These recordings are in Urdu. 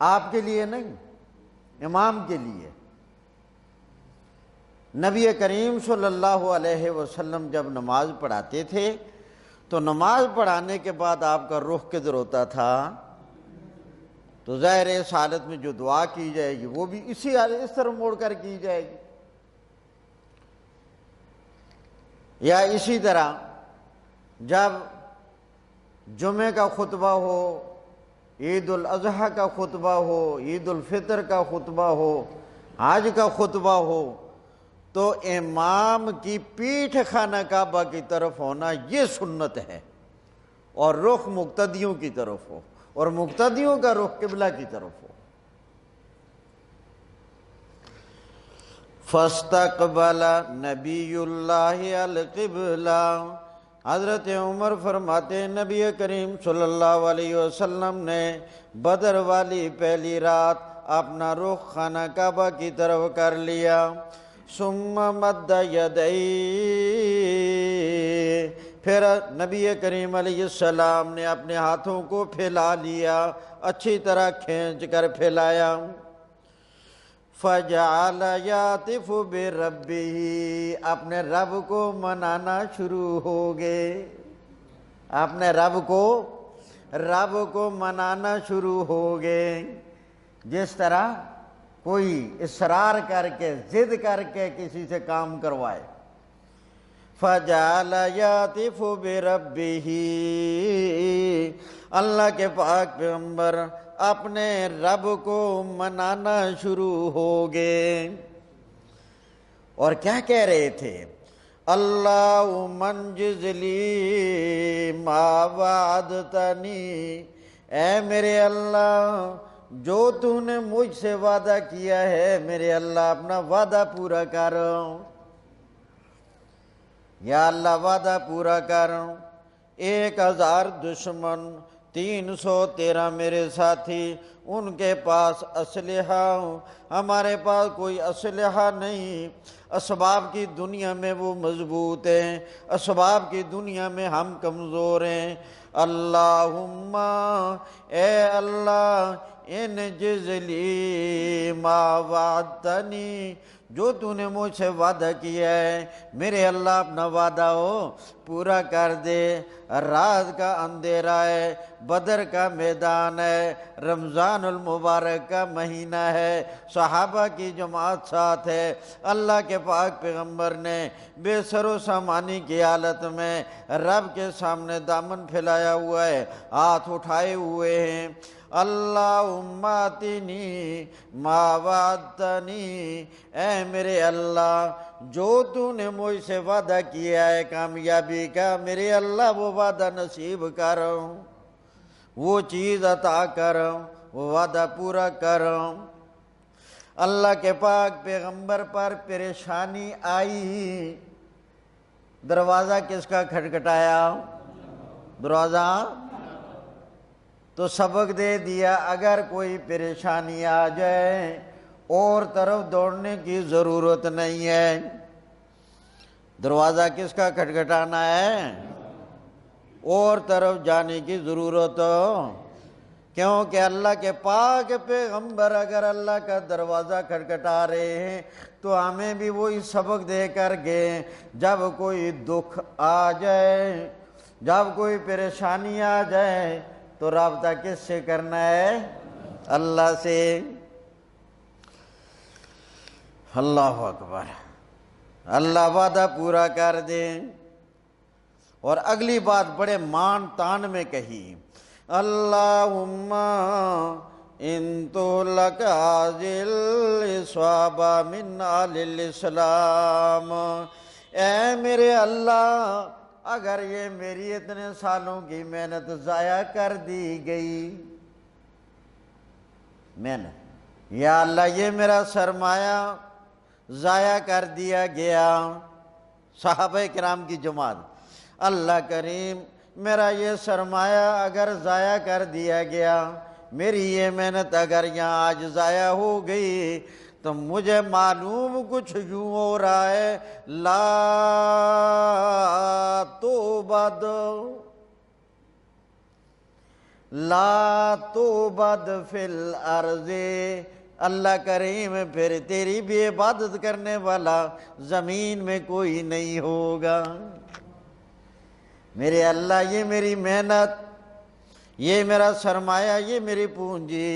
آپ کے لیے نہیں، امام کے لیے۔ نبی کریم صلی اللہ علیہ وسلم جب نماز پڑھاتے تھے تو نماز پڑھانے کے بعد آپ کا رخ کدھر ہوتا تھا؟ تو ظاہر ہے اس حالت میں جو دعا کی جائے گی وہ بھی اس طرف موڑ کر کی جائے گی۔ یا اسی طرح جب جمعہ کا خطبہ ہو، عید الاضحیٰ کا خطبہ ہو، عید الفطر کا خطبہ ہو، حج کا خطبہ ہو، تو امام کی پیٹھ خانہ کعبہ کی طرف ہونا یہ سنت ہے، اور رخ مقتدیوں کی طرف ہو، اور مقتدیوں کا رخ قبلہ کی طرف ہو۔ فاستقبل نبی اللہ القبلہ، حضرت عمر فرماتے ہیں نبی کریم صلی اللہ علیہ وسلم نے بدر والی پہلی رات اپنا رخ خانہ کعبہ کی طرف کر لیا۔ ثم مد یدیہ، پھر نبی کریم علیہ السلام نے اپنے ہاتھوں کو پھیلا لیا، اچھی طرح کھینچ کر پھیلایا۔ فَجَعَلَ يَعْتِفُ بِرَبِّهِ، اپنے رب کو منانا شروع ہو گئے، اپنے رب کو منانا شروع ہو گئے، جس طرح کوئی اصرار کر کے ضد کر کے کسی سے کام کروائے۔ فَجَعَلَ يَعْتِفُ بِرَبِّهِ، اللہ کے پاک پیغمبر اپنے رب کو منانا شروع ہو گئے، اور کیا کہہ رہے تھے؟ اللہم انجز لی ما وعدتنی، اے میرے اللہ جو تو نے مجھ سے وعدہ کیا ہے، میرے اللہ اپنا وعدہ پورا کر، یا اللہ وعدہ پورا کر۔ 1000 دشمن، 313 میرے ساتھی، ان کے پاس اسلحہ، ہمارے پاس کوئی اسلحہ نہیں۔ اسباب کی دنیا میں وہ مضبوط ہیں، اسباب کی دنیا میں ہم کمزور ہیں۔ اللہم، اے اللہ، انجز لی ما وعدتنی، جو تو نے مجھ سے وعدہ کیا ہے میرے اللہ اپنا وعدہ ہو پورا کر دے۔ رات کا اندھیرا ہے، بدر کا میدان ہے، رمضان المبارک کا مہینہ ہے، صحابہ کی جماعت ساتھ ہے، اللہ کے پاک پیغمبر نے بے سر و سامانی کی حالت میں رب کے سامنے دامن پھیلایا ہوا ہے، ہاتھ اٹھائے ہوئے ہیں۔ اللہم آتنی ما وعدتنی، اے میرے اللہ جو تو نے مجھ سے وعدہ کیا ہے کامیابی کا، میرے اللہ وہ وعدہ نصیب کر، وہ چیز عطا کر، وہ وعدہ پورا کر۔ اللہ کے پاک پیغمبر پر پریشانی آئی، دروازہ کس کا کھٹکھٹایا؟ دروازہ تو سبق دے دیا، اگر کوئی پریشانی آ جائے اور طرف دوڑنے کی ضرورت نہیں ہے۔ دروازہ کس کا کھٹکھٹانا ہے؟ اور طرف جانے کی ضرورت ہو، کیونکہ اللہ کے پاک پیغمبر اگر اللہ کا دروازہ کھٹکھٹا رہے ہیں تو ہمیں بھی وہی سبق دے کر گئے، جب کوئی دکھ آ جائے، جب کوئی پریشانی آ جائے تو رابطہ کس سے کرنا ہے؟ اللہ سے۔ اللہ اکبر، اللہ وعدہ پورا کر دے۔ اور اگلی بات بڑے مان تان میں کہی، اللہم ان تہلک هذه العصابہ من آل الاسلام، اے میرے اللہ اگر یہ میری اتنے سالوں کی محنت ضائع کر دی گئی، محنت، یا اللہ یہ میرا سرمایہ ضائع کر دیا گیا، صحابہ کرام کی جماعت، اللہ کریم میرا یہ سرمایہ اگر ضائع کر دیا گیا، میری یہ محنت اگر یہاں آج ضائع ہو گئی تو مجھے معلوم کچھ یوں ہو رہا ہے، لا توبہ دو، لا تعبد فی الارض، اللہ کریم پھر تیری بھی عبادت کرنے والا زمین میں کوئی نہیں ہوگا۔ میرے اللہ، یہ میری محنت، یہ میرا سرمایہ، یہ میری پونجی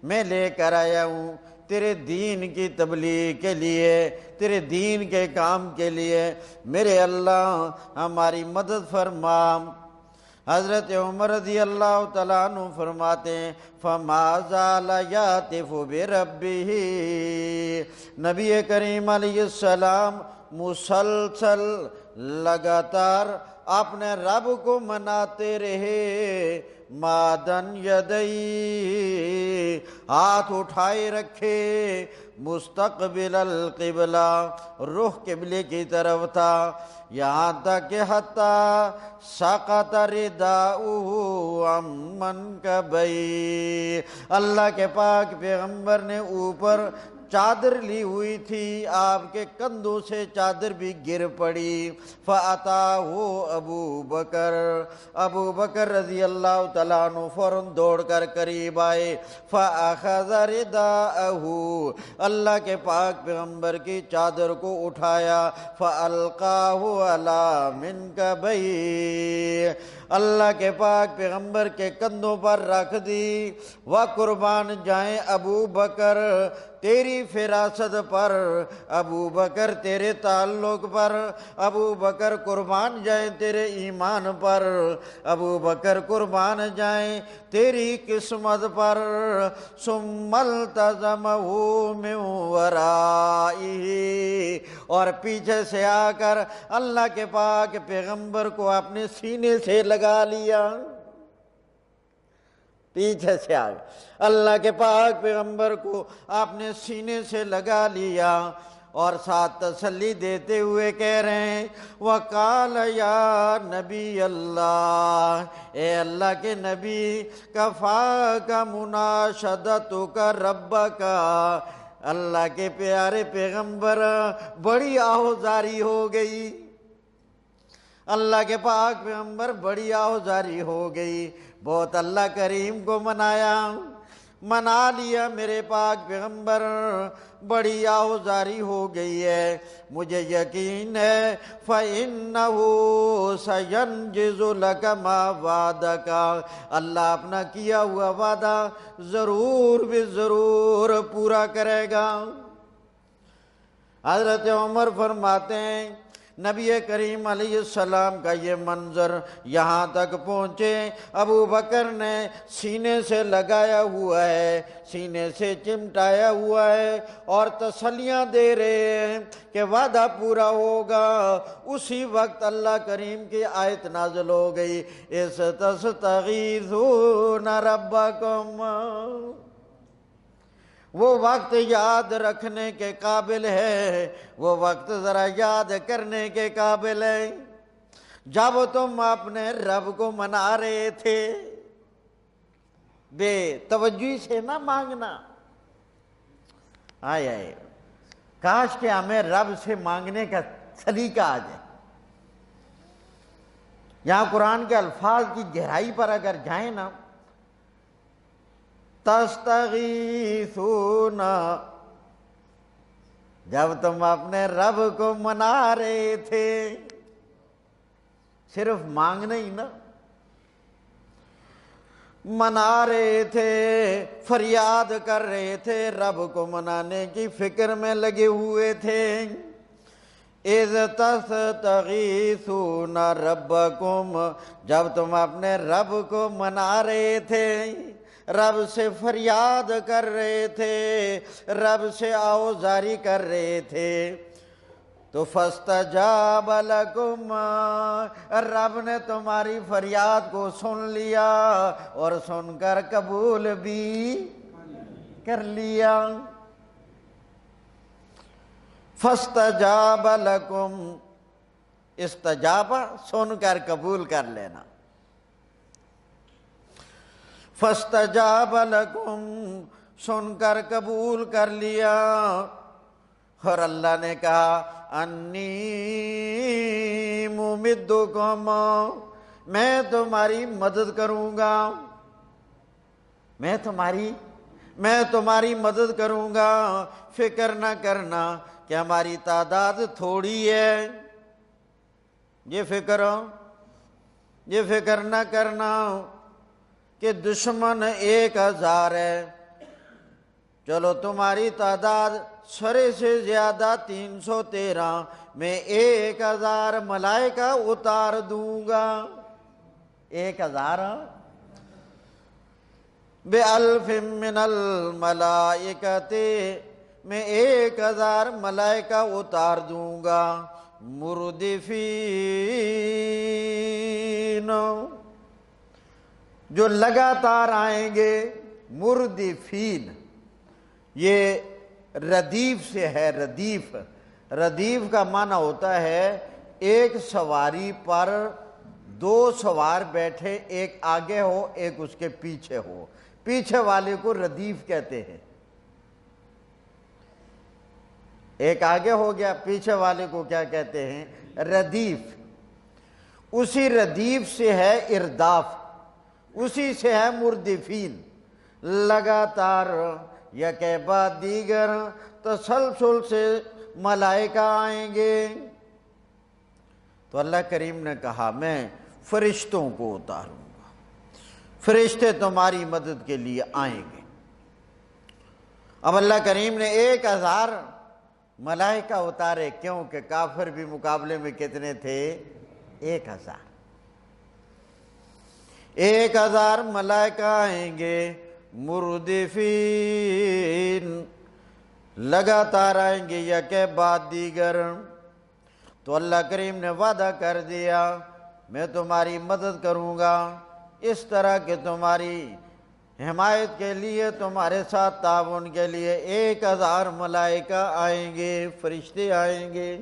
میں لے کر آیا ہوں تیرے دین کی تبلیغ کے لیے، تیرے دین کے کام کے لیے، میرے اللہ ہماری مدد فرما۔ حضرت عمر رضی اللہ تعالیٰ عنہ فرماتے ہیں فَمَا زَالَ يَعْتِفُ بِرَبِّهِ، نبی کریم علیہ السلام مسلسل لگاتار اپنے رب کو مناتے رہے، مادن یدئی، ہاتھ اٹھائے رکھے، مستقبل القبلہ، رخ قبلے کی طرف تھا، یہاں تک کہ حتیٰ سقط رداؤہ عن منکبیہ، اللہ کے پاک پیغمبر نے اوپر چادر لی ہوئی تھی، آپ کے کندھوں سے چادر بھی گر پڑی۔ فَأَتَاهُ ابو بکر، ابو بکر رضی اللہ تعالیٰ عنہ فوراً دوڑ کر قریب آئے، فَأَخَذَ رِدَاءَهُ، اللہ کے پاک پیغمبر کی چادر کو اٹھایا، فَأَلْقَاهُ عَلَى مِنْكَبَيْهِ، اللہ کے پاک پیغمبر کے کندھوں پر رکھ دی۔ وَقُرْبان جائیں ابو بکر تیری فراست پر، ابو بکر تیرے تعلق پر، ابو بکر قربان جائیں تیرے ایمان پر، ابو بکر قربان جائیں تیری قسمت پر۔ ثم التزمہ من ورائہ، اور پیچھے سے آ کر اللہ کے پاک پیغمبر کو اپنے سینے سے لگا لیا، پیچھے سے آ گئے، اللہ کے پاک پیغمبر کو اپنے سینے سے لگا لیا، اور ساتھ تسلی دیتے ہوئے کہہ رہے ہیں وَقَالَ يَا نَبِيَ اللَّهِ، اے اللہ کے نبی، كَفَاكَ مُنَاشَدَتُكَ رَبَّكَ، اللہ کے پیارے پیغمبر بڑی آہوزاری ہو گئی، اللہ کے پاک پیغمبر بڑی آہوزاری ہو گئی، بہت اللہ کریم کو منا لیا، میرے پاک پیغمبر بڑی آہوزاری ہو گئی ہے، مجھے یقین ہے فَإِنَّهُ سَيَنْجِزُ لَكَ مَا وَعَدَكَ، اللہ اپنا کیا ہوا وعدہ ضرور بھی ضرور پورا کرے گا۔ حضرت عمر فرماتے ہیں نبی کریم علیہ السلام کا یہ منظر یہاں تک پہنچے، ابو بکر نے سینے سے لگایا ہوا ہے، سینے سے چمٹایا ہوا ہے، اور تسلیاں دے رہے ہیں کہ وعدہ پورا ہوگا۔ اسی وقت اللہ کریم کی آیت نازل ہو گئی اِسْتَسْتَغِیثُونَ رَبَّکُمْ، وہ وقت یاد رکھنے کے قابل ہے، وہ وقت ذرا یاد کرنے کے قابل ہے جب تم اپنے رب کو منا رہے تھے۔ بے توجہی سے نہ مانگنا، آئے کاش کہ ہمیں رب سے مانگنے کا سلیقہ آ جائے۔ یہاں قرآن کے الفاظ کی گہرائی پر اگر جائیں نا، تستغیثون، جب تم اپنے رب کو منا رہے تھے، صرف مانگنا ہی نا، منا رہے تھے، فریاد کر رہے تھے، رب کو منانے کی فکر میں لگے ہوئے تھے۔ اِذْ تَسْتَغِیثُونَ رَبَّکُمْ، جب تم اپنے رب کو منا رہے تھے، رب سے فریاد کر رہے تھے، رب سے آوزاری کر رہے تھے، تو فَاسْتَجَابَ لَكُمْ، رب نے تمہاری فریاد کو سن لیا اور سن کر قبول بھی کر لیا۔ فَاسْتَجَابَ لَكُمْ، استجابہ سن کر قبول کر لینا، فَاسْتَجَابَ لَكُمْ سن کر قبول کر لیا، اور اللہ نے کہا انی ممدکم، میں تمہاری مدد کروں گا۔ میں تمہاری مدد کروں گا، فکر نہ کرنا کہ ہماری تعداد تھوڑی ہے، یہ فکر نہ کرنا کہ دشمن 1000 ہے، چلو تمہاری تعداد سرے سے زیادہ 313، میں 1000 ملائکہ اتار دوں گا، 1000 بِأَلْفٍ مِّنَ الْمَلَائِكَةِ، میں 1000 ملائکہ اتار دوں گا، مردفین، جو لگاتار آئیں گے، مردفین، یہ ردیف سے ہے، ردیف کا معنی ہوتا ہے ایک سواری پر 2 سوار بیٹھے، ایک آگے ہو ایک اس کے پیچھے ہو، پیچھے والے کو ردیف کہتے ہیں، ایک آگے ہو گیا، پیچھے والے کو کیا کہتے ہیں؟ ردیف۔ اسی ردیف سے ہے ارداف، اسی سے ہے مردفین، لگاتار یک بعد دیگر تسلسل سے ملائکہ آئیں گے۔ تو اللہ کریم نے کہا میں فرشتوں کو اتاروں گا، فرشتے تمہاری مدد کے لیے آئیں گے۔ اب اللہ کریم نے 1000 ملائکہ اتارے، کیونکہ کافر بھی مقابلے میں کتنے تھے؟ 1000 ملائکہ آئیں گے، مردفین، لگاتار آئیں گے یک بعد دیگر۔ تو اللہ کریم نے وعدہ کر دیا میں تمہاری مدد کروں گا، اس طرح کہ تمہاری حمایت کے لیے، تمہارے ساتھ تعاون کے لیے 1000 ملائکہ آئیں گے، فرشتے آئیں گے۔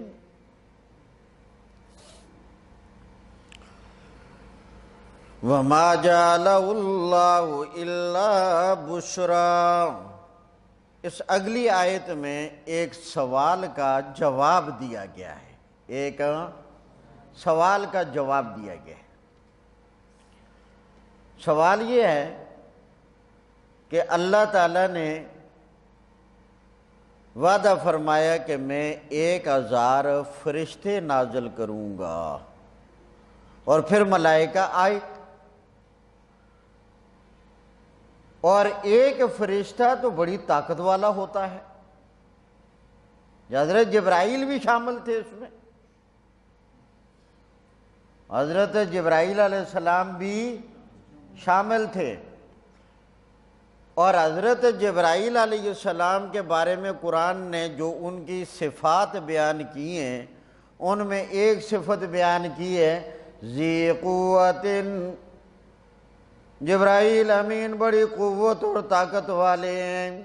وَمَا جَعَلَهُ اللَّهُ إِلَّا بُشْرًا، اس اگلی آیت میں ایک سوال کا جواب دیا گیا ہے، ایک سوال کا جواب دیا گیا ہے۔ سوال یہ ہے کہ اللہ تعالیٰ نے وعدہ فرمایا کہ میں 1000 فرشتے نازل کروں گا، اور پھر ملائکہ آئے، اور ایک فرشتہ تو بڑی طاقت والا ہوتا ہے، حضرت جبرائیل بھی شامل تھے اس میں، حضرت جبرائیل علیہ السلام بھی شامل تھے، اور حضرت جبرائیل علیہ السلام کے بارے میں قرآن نے جو ان کی صفات بیان کی ہیں، ان میں ایک صفت بیان کی ہے ذی قوت، جبرائیل امین بڑی قوت اور طاقت والے ہیں۔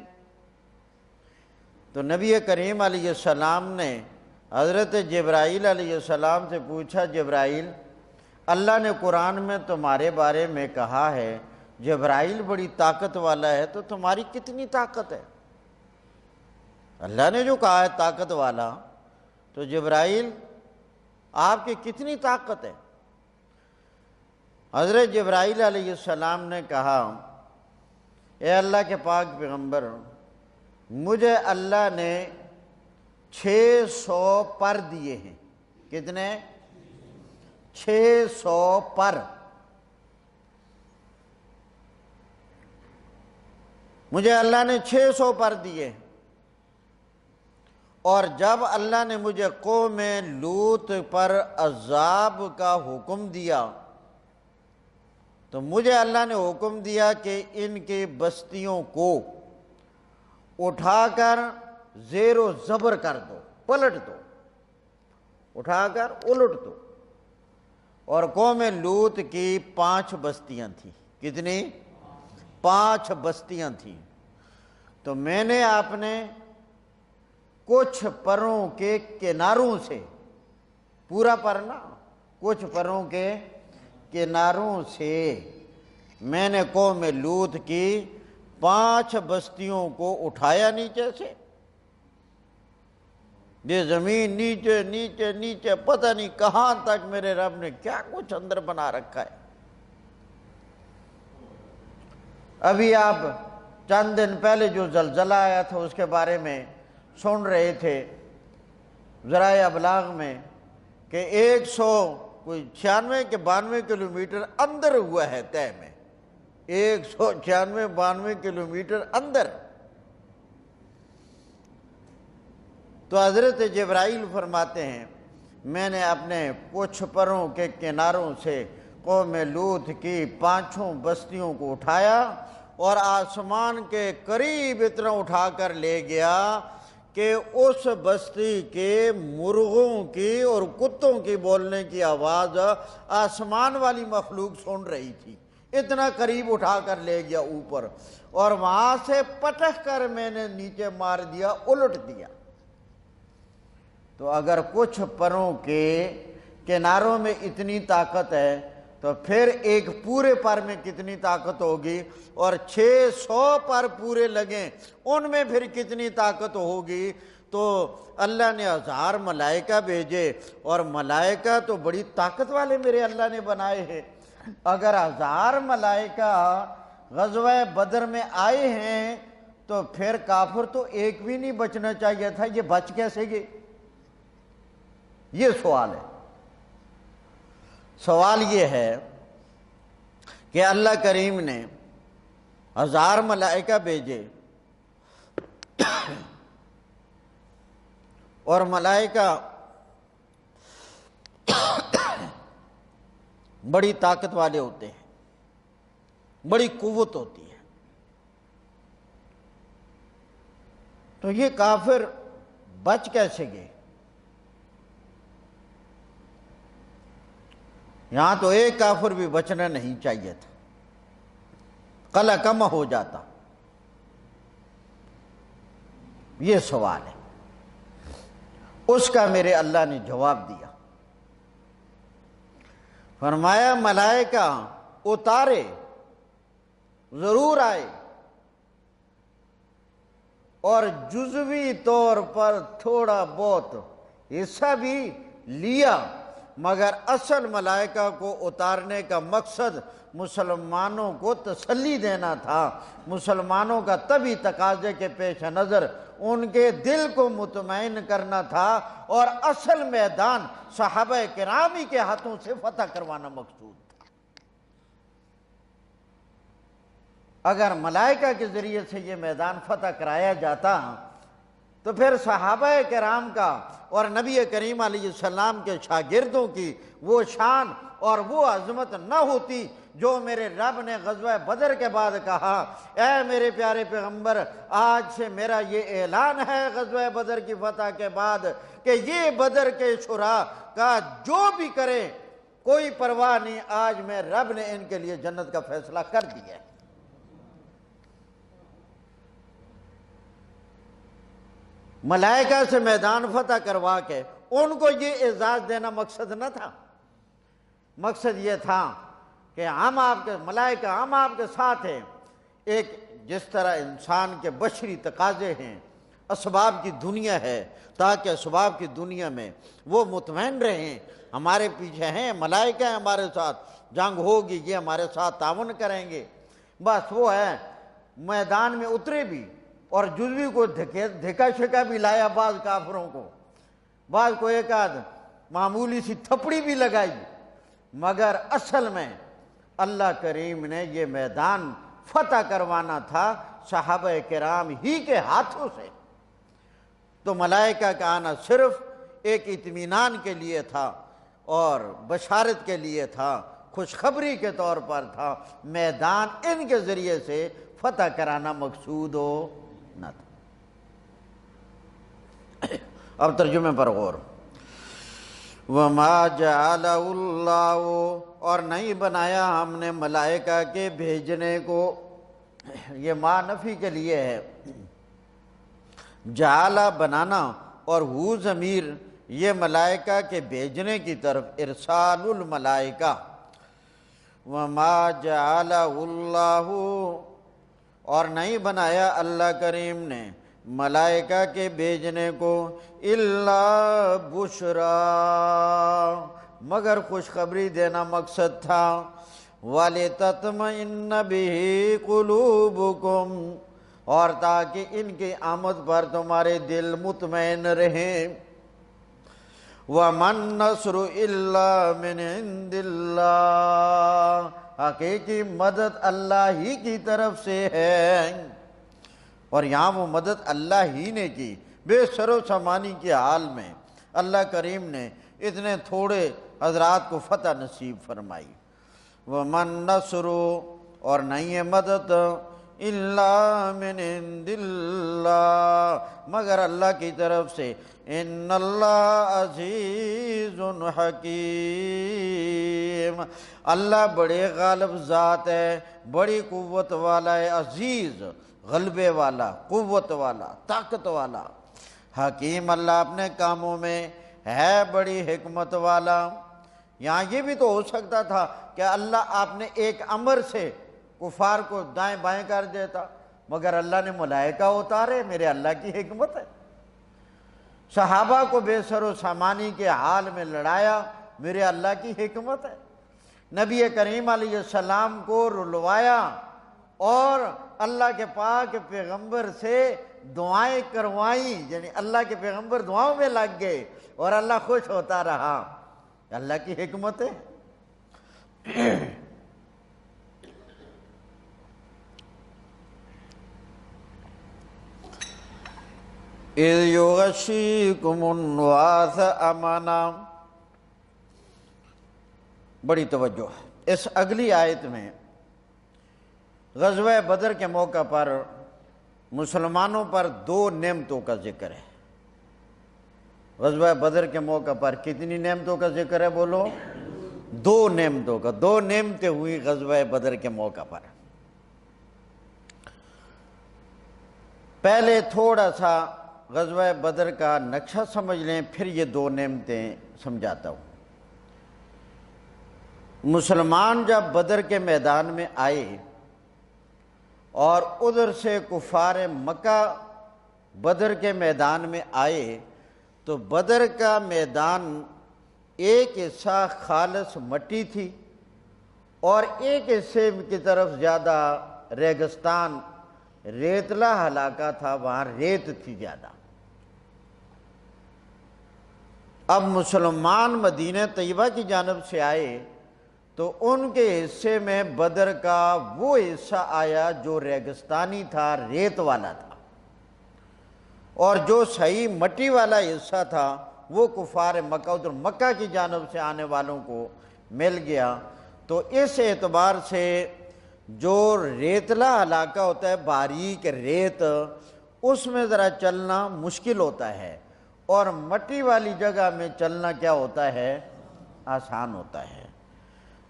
تو نبی کریم علیہ السلام نے حضرت جبرائیل علیہ السلام سے پوچھا، جبرائیل اللہ نے قرآن میں تمہارے بارے میں کہا ہے جبرائیل بڑی طاقت والا ہے، تو تمہاری کتنی طاقت ہے؟ اللہ نے جو کہا ہے طاقت والا، تو جبرائیل آپ کی کتنی طاقت ہے؟ حضرت جبرائیل علیہ السلام نے کہا اے اللہ کے پاک پیغمبر، مجھے اللہ نے 600 پر دیے ہیں۔ کتنے؟ 600 پر، مجھے اللہ نے 600 پر دیے، اور جب اللہ نے مجھے قوم لوط پر عذاب کا حکم دیا تو مجھے اللہ نے حکم دیا کہ ان کی بستیوں کو اٹھا کر زیر و زبر کر دو، پلٹ دو، اٹھا کر الٹ دو۔ اور قوم لوط کی 5 بستیاں تھیں۔ کتنی؟ 5 بستیاں تھیں۔ تو میں نے اپنے کچھ پروں کے کناروں سے، پورا پر نہ، کچھ پروں کے کناروں سے میں نے قوم لوط کی 5 بستیوں کو اٹھایا نیچے سے۔ یہ زمین نیچے نیچے نیچے پتہ نہیں کہاں تک میرے رب نے کیا کچھ اندر بنا رکھا ہے۔ ابھی آپ چند دن پہلے جو زلزلہ آیا تھا اس کے بارے میں سن رہے تھے ذرائع ابلاغ میں کہ 196 کہ 92 کلومیٹر اندر ہوا ہے طے میں، 196-92 کلومیٹر اندر۔ تو حضرت جبرائیل فرماتے ہیں میں نے اپنے پچھ پروں کے کناروں سے قوم لوط کی 5 بستیوں کو اٹھایا اور آسمان کے قریب اتنا اٹھا کر لے گیا کہ اس بستی کے مرغوں کی اور کتوں کی بولنے کی آواز آسمان والی مخلوق سن رہی تھی، اتنا قریب اٹھا کر لے گیا اوپر، اور وہاں سے پٹک کر میں نے نیچے مار دیا، الٹ دیا۔ تو اگر کچھ پروں کے کناروں میں اتنی طاقت ہے تو پھر ایک پورے پر میں کتنی طاقت ہوگی، اور 600 پر پورے لگیں ان میں پھر کتنی طاقت ہوگی۔ تو اللہ نے 1000 ملائکہ بھیجے، اور ملائکہ تو بڑی طاقت والے میرے اللہ نے بنائے ہیں۔ اگر 1000 ملائکہ غزوہ بدر میں آئے ہیں تو پھر کافر تو ایک بھی نہیں بچنا چاہیے تھا، یہ بچ کیسے گئے؟ یہ سوال ہے۔ سوال یہ ہے کہ اللہ کریم نے 1000 ملائکہ بھیجے، اور ملائکہ بڑی طاقت والے ہوتے ہیں، بڑی قوت ہوتی ہے، تو یہ کافر بچ کیسے گئے؟ یہاں تو ایک کافر بھی بچنا نہیں چاہیے تھا، قلع کم ہو جاتا۔ یہ سوال ہے، اس کا میرے اللہ نے جواب دیا، فرمایا ملائکہ اتارے ضرور آئے، اور جزوی طور پر تھوڑا بہت حصہ بھی لیا، مگر اصل ملائکہ کو اتارنے کا مقصد مسلمانوں کو تسلی دینا تھا، مسلمانوں کا طبی تقاضے کے پیش نظر ان کے دل کو مطمئن کرنا تھا، اور اصل میدان صحابہ کرام ہی کے ہاتھوں سے فتح کروانا مقصود تھا۔ اگر ملائکہ کے ذریعے سے یہ میدان فتح کرایا جاتا تو پھر صحابہ کرام کا اور نبی کریم علیہ السلام کے شاگردوں کی وہ شان اور وہ عظمت نہ ہوتی جو میرے رب نے غزوہ بدر کے بعد کہا، اے میرے پیارے پیغمبر، آج سے میرا یہ اعلان ہے غزوہ بدر کی فتح کے بعد کہ یہ بدر کے شورا کا جو بھی کرے کوئی پرواہ نہیں، آج میں رب نے ان کے لیے جنت کا فیصلہ کر دیا ہے۔ ملائکہ سے میدان فتح کروا کے ان کو یہ اعزاز دینا مقصد نہ تھا، مقصد یہ تھا کہ ہم آپ کے ملائکہ ہم آپ کے ساتھ ہیں۔ ایک جس طرح انسان کے بشری تقاضے ہیں، اسباب کی دنیا ہے، تاکہ اسباب کی دنیا میں وہ مطمئن رہیں، ہمارے پیچھے ہیں، ملائکہ ہیں ہمارے ساتھ، جنگ ہوگی یہ ہمارے ساتھ تعاون کریں گے، بس وہ ہے۔ میدان میں اترے بھی اور جزوی کو دھکا شکا بھی لایا، بعض کافروں کو، بعض کو ایک آدھ معمولی سی تھپڑی بھی لگائی، مگر اصل میں اللہ کریم نے یہ میدان فتح کروانا تھا صحابہ کرام ہی کے ہاتھوں سے۔ تو ملائکہ کا آنا صرف ایک اطمینان کے لیے تھا اور بشارت کے لیے تھا، خوشخبری کے طور پر تھا، میدان ان کے ذریعے سے فتح کرانا مقصود ہو نہ تھا۔ اب ترجمے پر غور۔ وَمَا جَعَلَهُ اللَّهُ، اور نہیں بنایا ہم نے ملائکہ کے بھیجنے کو، یہ ما نفی کے لیے ہے، جعلہ بنانا اور ہو ضمیر یہ ملائکہ کے بھیجنے کی طرف، ارسال الملائکہ۔ وَمَا جَعَلَهُ اللَّهُ، اور نہیں بنایا اللہ کریم نے ملائکہ کے بھیجنے کو، الا بشرا، مگر خوشخبری دینا مقصد تھا، وَلِتَطْمَئِنَّ بِهِ قُلُوبُكُمْ، اور تاکہ ان کی آمد پر تمہارے دل مطمئن رہیں۔ وَمَن نَّصْرُ إِلَّا مِنْ عِنْدِ اللَّهِ، حقیقی مدد اللہ ہی کی طرف سے ہے۔ اور یہاں وہ مدد اللہ ہی نے کی، بے سر و سامانی کے حال میں اللہ کریم نے اتنے تھوڑے حضرات کو فتح نصیب فرمائی۔ وَمَن نَّصْرُ، اور نہیں ہے مدد، إِلَّا مِنْ عِنْدِ اللَّهِ، مگر اللہ کی طرف سے۔ إِنَّ اللَّهَ عَزِيزٌ حَكِيمٌ، اللہ بڑے غالب ذات ہے، بڑی قوت والا ہے، عزیز، غلبے والا، قوت والا، طاقت والا، حکیم، اللہ اپنے کاموں میں ہے بڑی حکمت والا۔ یہاں یہ بھی تو ہو سکتا تھا کہ اللہ آپ نے ایک امر سے کفار کو دائیں بائیں کر دیتا، مگر اللہ نے ملائکہ اتارے، میرے اللہ کی حکمت ہے۔ صحابہ کو بے سر و سامانی کے حال میں لڑایا، میرے اللہ کی حکمت ہے۔ نبی کریم علیہ السلام کو رلوایا اور اللہ کے پاک پیغمبر سے دعائیں کروائیں، یعنی اللہ کے پیغمبر دعاؤں میں لگ گئے اور اللہ خوش ہوتا رہا، اللہ کی حکمت ہے۔ اِذْ يُغَشِّيكُمُ النُّعَاسَ أَمَنًا، بڑی توجہ ہے اس اگلی آیت میں۔ غزوہ بدر کے موقع پر مسلمانوں پر دو نعمتوں کا ذکر ہے۔ غزوہ بدر کے موقع پر کتنی نعمتوں کا ذکر ہے بولو؟ دو نعمتوں کا، دو نعمتیں ہوئی غزوہ بدر کے موقع پر۔ پہلے تھوڑا سا غزوہ بدر کا نقشہ سمجھ لیں، پھر یہ دو نعمتیں سمجھاتا ہوں۔ مسلمان جب بدر کے میدان میں آئے اور ادھر سے کفار مکہ بدر کے میدان میں آئے تو بدر کا میدان ایک حصہ خالص مٹی تھی اور ایک حصے کی طرف زیادہ ریگستان، ریتلا علاقہ تھا، وہاں ریت تھی زیادہ۔ اب مسلمان مدینہ طیبہ کی جانب سے آئے تو ان کے حصے میں بدر کا وہ حصہ آیا جو ریگستانی تھا، ریت والا تھا، اور جو صحیح مٹی والا حصہ تھا وہ کفار مکہ، ادھر مکہ کی جانب سے آنے والوں کو مل گیا۔ تو اس اعتبار سے جو ریتلا علاقہ ہوتا ہے، باریک ریت، اس میں ذرا چلنا مشکل ہوتا ہے، اور مٹی والی جگہ میں چلنا کیا ہوتا ہے؟ آسان ہوتا ہے۔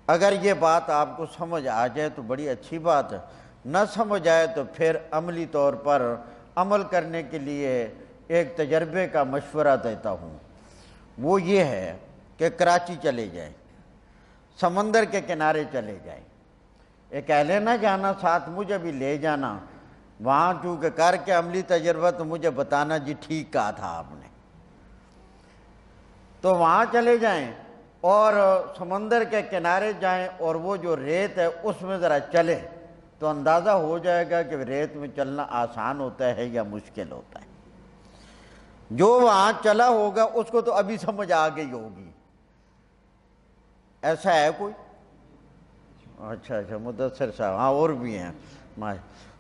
اگر یہ بات آپ کو سمجھ آ جائے تو بڑی اچھی بات ہے، نہ سمجھ آئے تو پھر عملی طور پر عمل کرنے کے لیے ایک تجربے کا مشورہ دیتا ہوں۔ وہ یہ ہے کہ کراچی چلے جائیں، سمندر کے کنارے چلے جائیں، اکیلے نہ جانا، ساتھ مجھے بھی لے جانا، وہاں چونکہ کر کے عملی تجربہ تو مجھے بتانا جی ٹھیک کہا تھا آپ نے۔ تو وہاں چلے جائیں اور سمندر کے کنارے جائیں اور وہ جو ریت ہے اس میں ذرا چلیں تو اندازہ ہو جائے گا کہ ریت میں چلنا آسان ہوتا ہے یا مشکل ہوتا ہے۔ جو وہاں چلا ہوگا اس کو تو ابھی سمجھ آ گئی ہوگی، ایسا ہے کوئی؟ اچھا مدثر صاحب، ہاں اور بھی ہیں،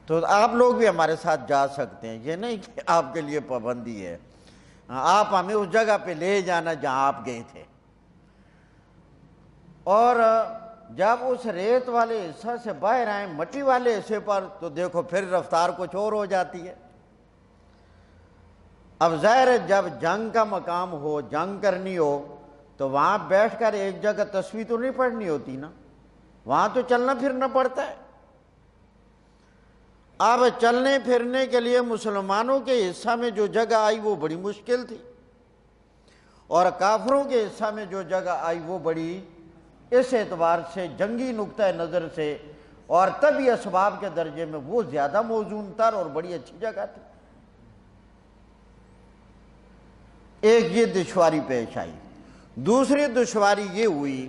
تو آپ لوگ بھی ہمارے ساتھ جا سکتے ہیں، یہ نہیں کہ آپ کے لیے پابندی ہے، آپ ہمیں اس جگہ پہ لے جانا جہاں آپ گئے تھے۔ اور جب اس ریت والے حصہ سے باہر آئیں مٹی والے حصے پر تو دیکھو پھر رفتار کچھ اور ہو جاتی ہے۔ اب ظاہر ہے جب جنگ کا مقام ہو، جنگ کرنی ہو تو وہاں بیٹھ کر ایک جگہ تسبیح تو نہیں پڑھنی ہوتی نا، وہاں تو چلنا پھرنا پڑتا ہے۔ اب چلنے پھرنے کے لیے مسلمانوں کے حصہ میں جو جگہ آئی وہ بڑی مشکل تھی، اور کافروں کے حصہ میں جو جگہ آئی وہ بڑی، اس اعتبار سے جنگی نقطہ نظر سے اور طبعی اسباب کے درجے میں وہ زیادہ موزون تر اور بڑی اچھی جگہ تھی۔ ایک یہ دشواری پیش آئی۔ دوسری دشواری یہ ہوئی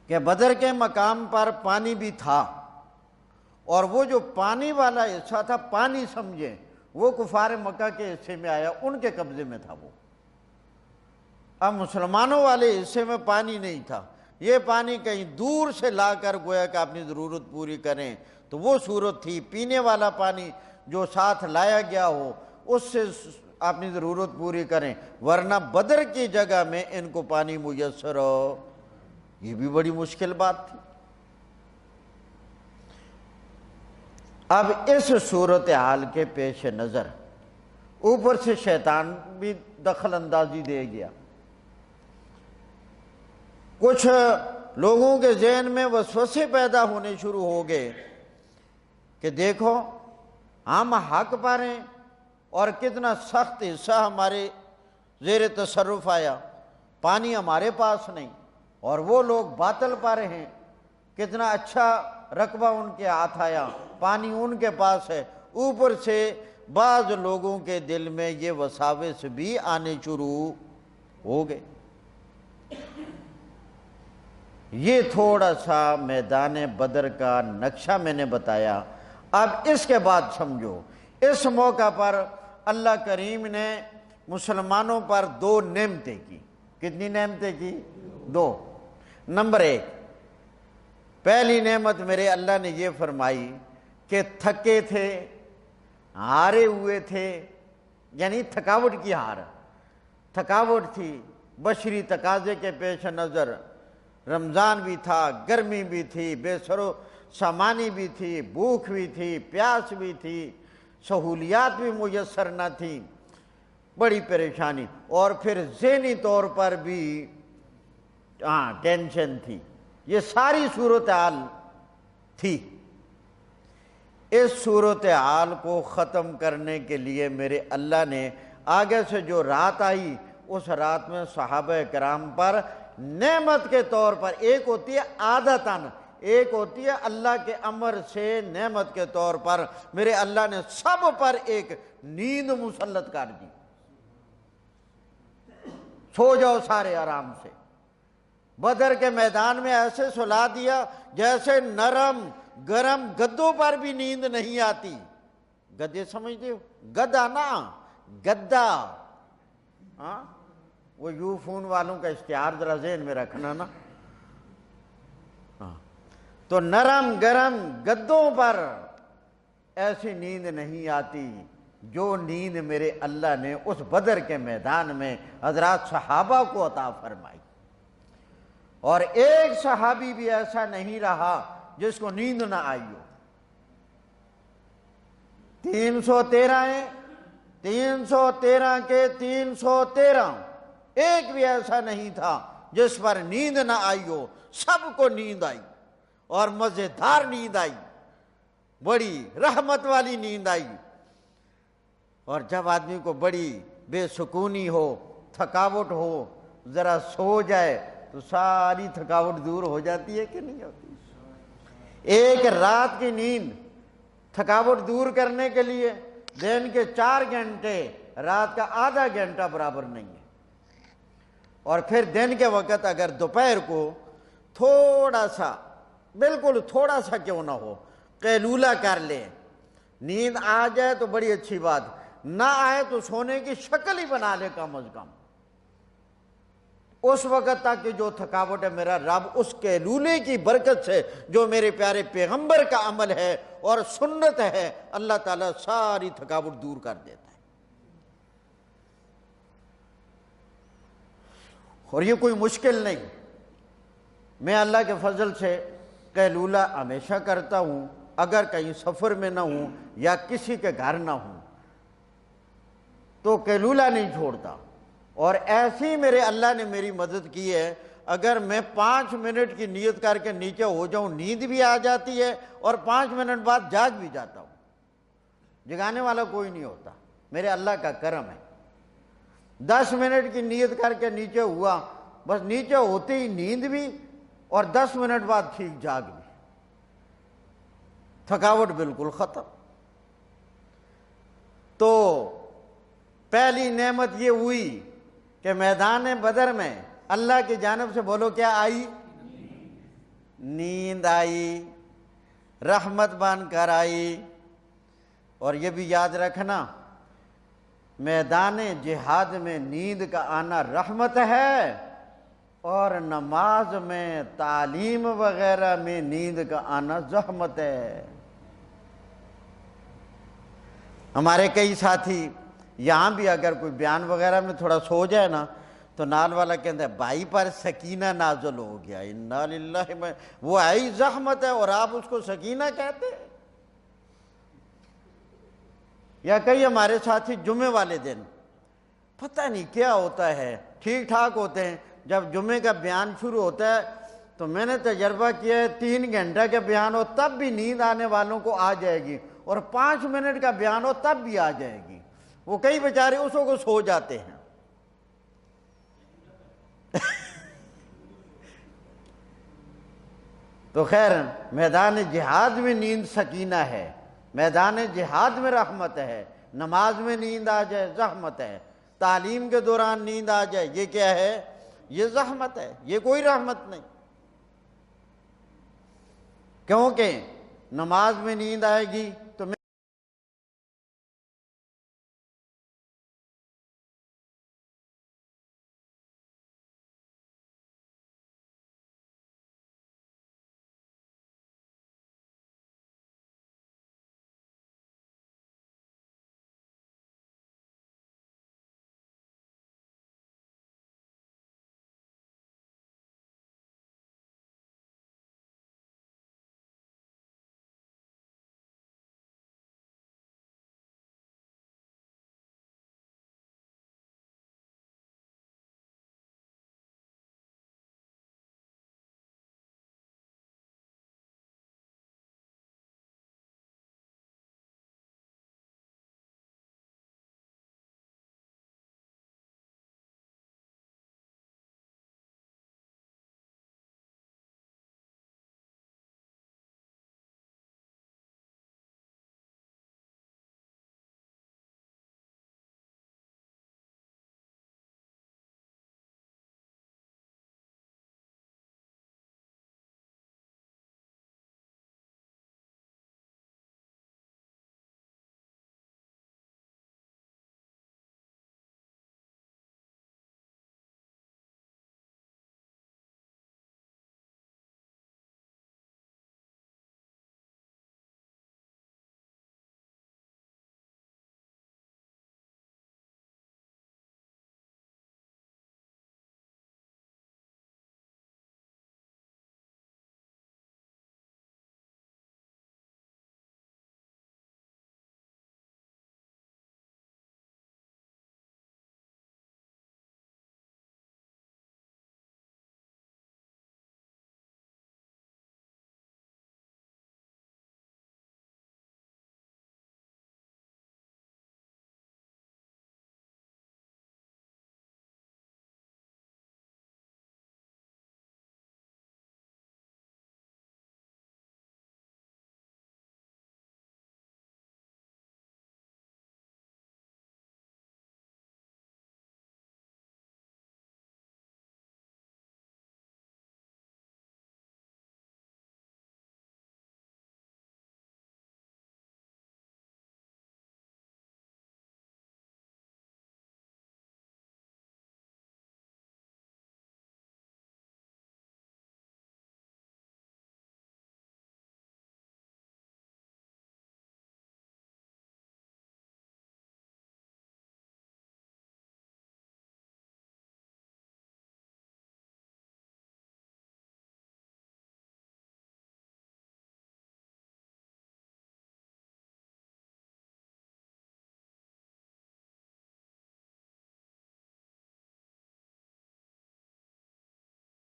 کہ بدر کے مقام پر پانی بھی تھا، اور وہ جو پانی والا حصہ تھا، پانی سمجھیں، وہ کفار مکہ کے حصے میں آیا، ان کے قبضے میں تھا وہ۔ اب مسلمانوں والے حصے میں پانی نہیں تھا، یہ پانی کہیں دور سے لا کر گویا کہ اپنی ضرورت پوری کریں، تو وہ صورت تھی۔ پینے والا پانی جو ساتھ لایا گیا ہو اس سے اپنی ضرورت پوری کریں، ورنہ بدر کی جگہ میں ان کو پانی میسر ہو، یہ بھی بڑی مشکل بات تھی۔ اب اس صورتحال کے پیش نظر اوپر سے شیطان بھی دخل اندازی دے گیا۔ کچھ لوگوں کے ذہن میں وسوسے پیدا ہونے شروع ہو گئے کہ دیکھو ہم حق پر ہیں اور کتنا سخت حصہ ہمارے زیر تصرف آیا، پانی ہمارے پاس نہیں، اور وہ لوگ باطل پر ہیں، کتنا اچھا رقبہ ان کے ہاتھ آیا، پانی ان کے پاس ہے۔ اوپر سے بعض لوگوں کے دل میں یہ وساوس بھی آنے شروع ہو گئے۔ یہ تھوڑا سا میدان بدر کا نقشہ میں نے بتایا۔ اب اس کے بعد سمجھو، اس موقع پر اللہ کریم نے مسلمانوں پر دو نعمتیں کی۔ کتنی نعمتیں کی؟ دو۔ نمبر ایک، پہلی نعمت میرے اللہ نے یہ فرمائی کہ تھکے تھے، ہارے ہوئے تھے، یعنی تھکاوٹ کی ہار، تھکاوٹ تھی بشری تقاضے کے پیش نظر، رمضان بھی تھا، گرمی بھی تھی، بے سر و سامانی بھی تھی، بھوک بھی تھی، پیاس بھی تھی، سہولیات بھی میسر نہ تھی، بڑی پریشانی، اور پھر ذہنی طور پر بھی ٹینشن تھی۔ یہ ساری صورتحال تھی۔ اس صورتحال کو ختم کرنے کے لیے میرے اللہ نے آگے سے جو رات آئی، اس رات میں صحابہ کرام پر نعمت کے طور پر، ایک ہوتی ہے عادتاً، ایک ہوتی ہے اللہ کے امر سے نعمت کے طور پر، میرے اللہ نے سب پر ایک نیند مسلط کر دی۔ سو جاؤ سارے آرام سے۔ بدر کے میدان میں ایسے سلا دیا جیسے نرم گرم گدوں پر بھی نیند نہیں آتی۔ گدے سمجھتے ہو؟ گدا نا، گدا، وہ یو فون والوں کا اشتہار ذرا ذہن میں رکھنا نا۔ تو نرم گرم گدوں پر ایسی نیند نہیں آتی جو نیند میرے اللہ نے اس بدر کے میدان میں حضرات صحابہ کو عطا فرمائی۔ اور ایک صحابی بھی ایسا نہیں رہا جس کو نیند نہ آئی ہو۔ 313 ہیں، 313 کے 313، ایک بھی ایسا نہیں تھا جس پر نیند نہ آئی ہو، سب کو نیند آئی، اور مزیدار نیند آئی، بڑی رحمت والی نیند آئی۔ اور جب آدمی کو بڑی بے سکونی ہو، تھکاوٹ ہو، ذرا سو جائے تو ساری تھکاوٹ دور ہو جاتی ہے کہ نہیں ہوتی؟ ایک رات کی نیند تھکاوٹ دور کرنے کے لیے دن کے 4 گھنٹے، رات کا آدھا گھنٹہ برابر نہیں ہے۔ اور پھر دن کے وقت اگر دوپہر کو تھوڑا سا، بالکل تھوڑا سا کیوں نہ ہو، قیلولہ کر لیں، نیند آ جائے تو بڑی اچھی بات، نہ آئے تو سونے کی شکل ہی بنا لے کم از کم۔ اس وقت تک کہ جو تھکاوٹ ہے، میرا رب اس قیلولے کی برکت سے جو میرے پیارے پیغمبر کا عمل ہے اور سنت ہے، اللہ تعالیٰ ساری تھکاوٹ دور کر دیتا ہے۔ اور یہ کوئی مشکل نہیں، میں اللہ کے فضل سے قیلولہ ہمیشہ کرتا ہوں، اگر کہیں سفر میں نہ ہوں یا کسی کے گھر نہ ہوں تو قیلولہ نہیں چھوڑتا۔ اور ایسی میرے اللہ نے میری مدد کی ہے، اگر میں 5 منٹ کی نیت کر کے نیچے ہو جاؤں، نیند بھی آ جاتی ہے اور 5 منٹ بعد جاگ بھی جاتا ہوں، جگانے والا کوئی نہیں ہوتا، میرے اللہ کا کرم ہے۔ 10 منٹ کی نیت کر کے نیچے ہوا، بس نیچے ہوتے ہی نیند بھی، اور 10 منٹ بعد ٹھیک جاگ بھی، تھکاوٹ بالکل ختم۔ تو پہلی نعمت یہ ہوئی کہ میدان بدر میں اللہ کی جانب سے بولو کیا آئی؟ نیند آئی، رحمت بن کر آئی۔ اور یہ بھی یاد رکھنا، میدان جہاد میں نیند کا آنا رحمت ہے، اور نماز میں، تعلیم وغیرہ میں نیند کا آنا زحمت ہے۔ ہمارے کئی ساتھی یہاں بھی اگر کوئی بیان وغیرہ میں تھوڑا سو جائے نا تو نال والا کہتا ہے بھائی پر سکینہ نازل ہو گیا، انا للہ میں، وہ آئی زحمت ہے اور آپ اس کو سکینہ کہتے ہیں۔ یا کئی ہمارے ساتھی جمعے والے دن پتہ نہیں کیا ہوتا ہے، ٹھیک ٹھاک ہوتے ہیں، جب جمعے کا بیان شروع ہوتا ہے تو میں نے تجربہ کیا ہے 3 گھنٹہ کا بیان ہو تب بھی نیند آنے والوں کو آ جائے گی، اور 5 منٹ کا بیان ہو تب بھی آ جائے گی۔ وہ کئی بیچارے اس کو سو جاتے ہیں۔ تو خیر، میدان جہاد میں نیند سکینہ ہے، میدان جہاد میں رحمت ہے۔ نماز میں نیند آ جائے زحمت ہے، تعلیم کے دوران نیند آ جائے یہ کیا ہے؟ یہ زحمت ہے، یہ کوئی رحمت نہیں۔ کیونکہ نماز میں نیند آئے گی تو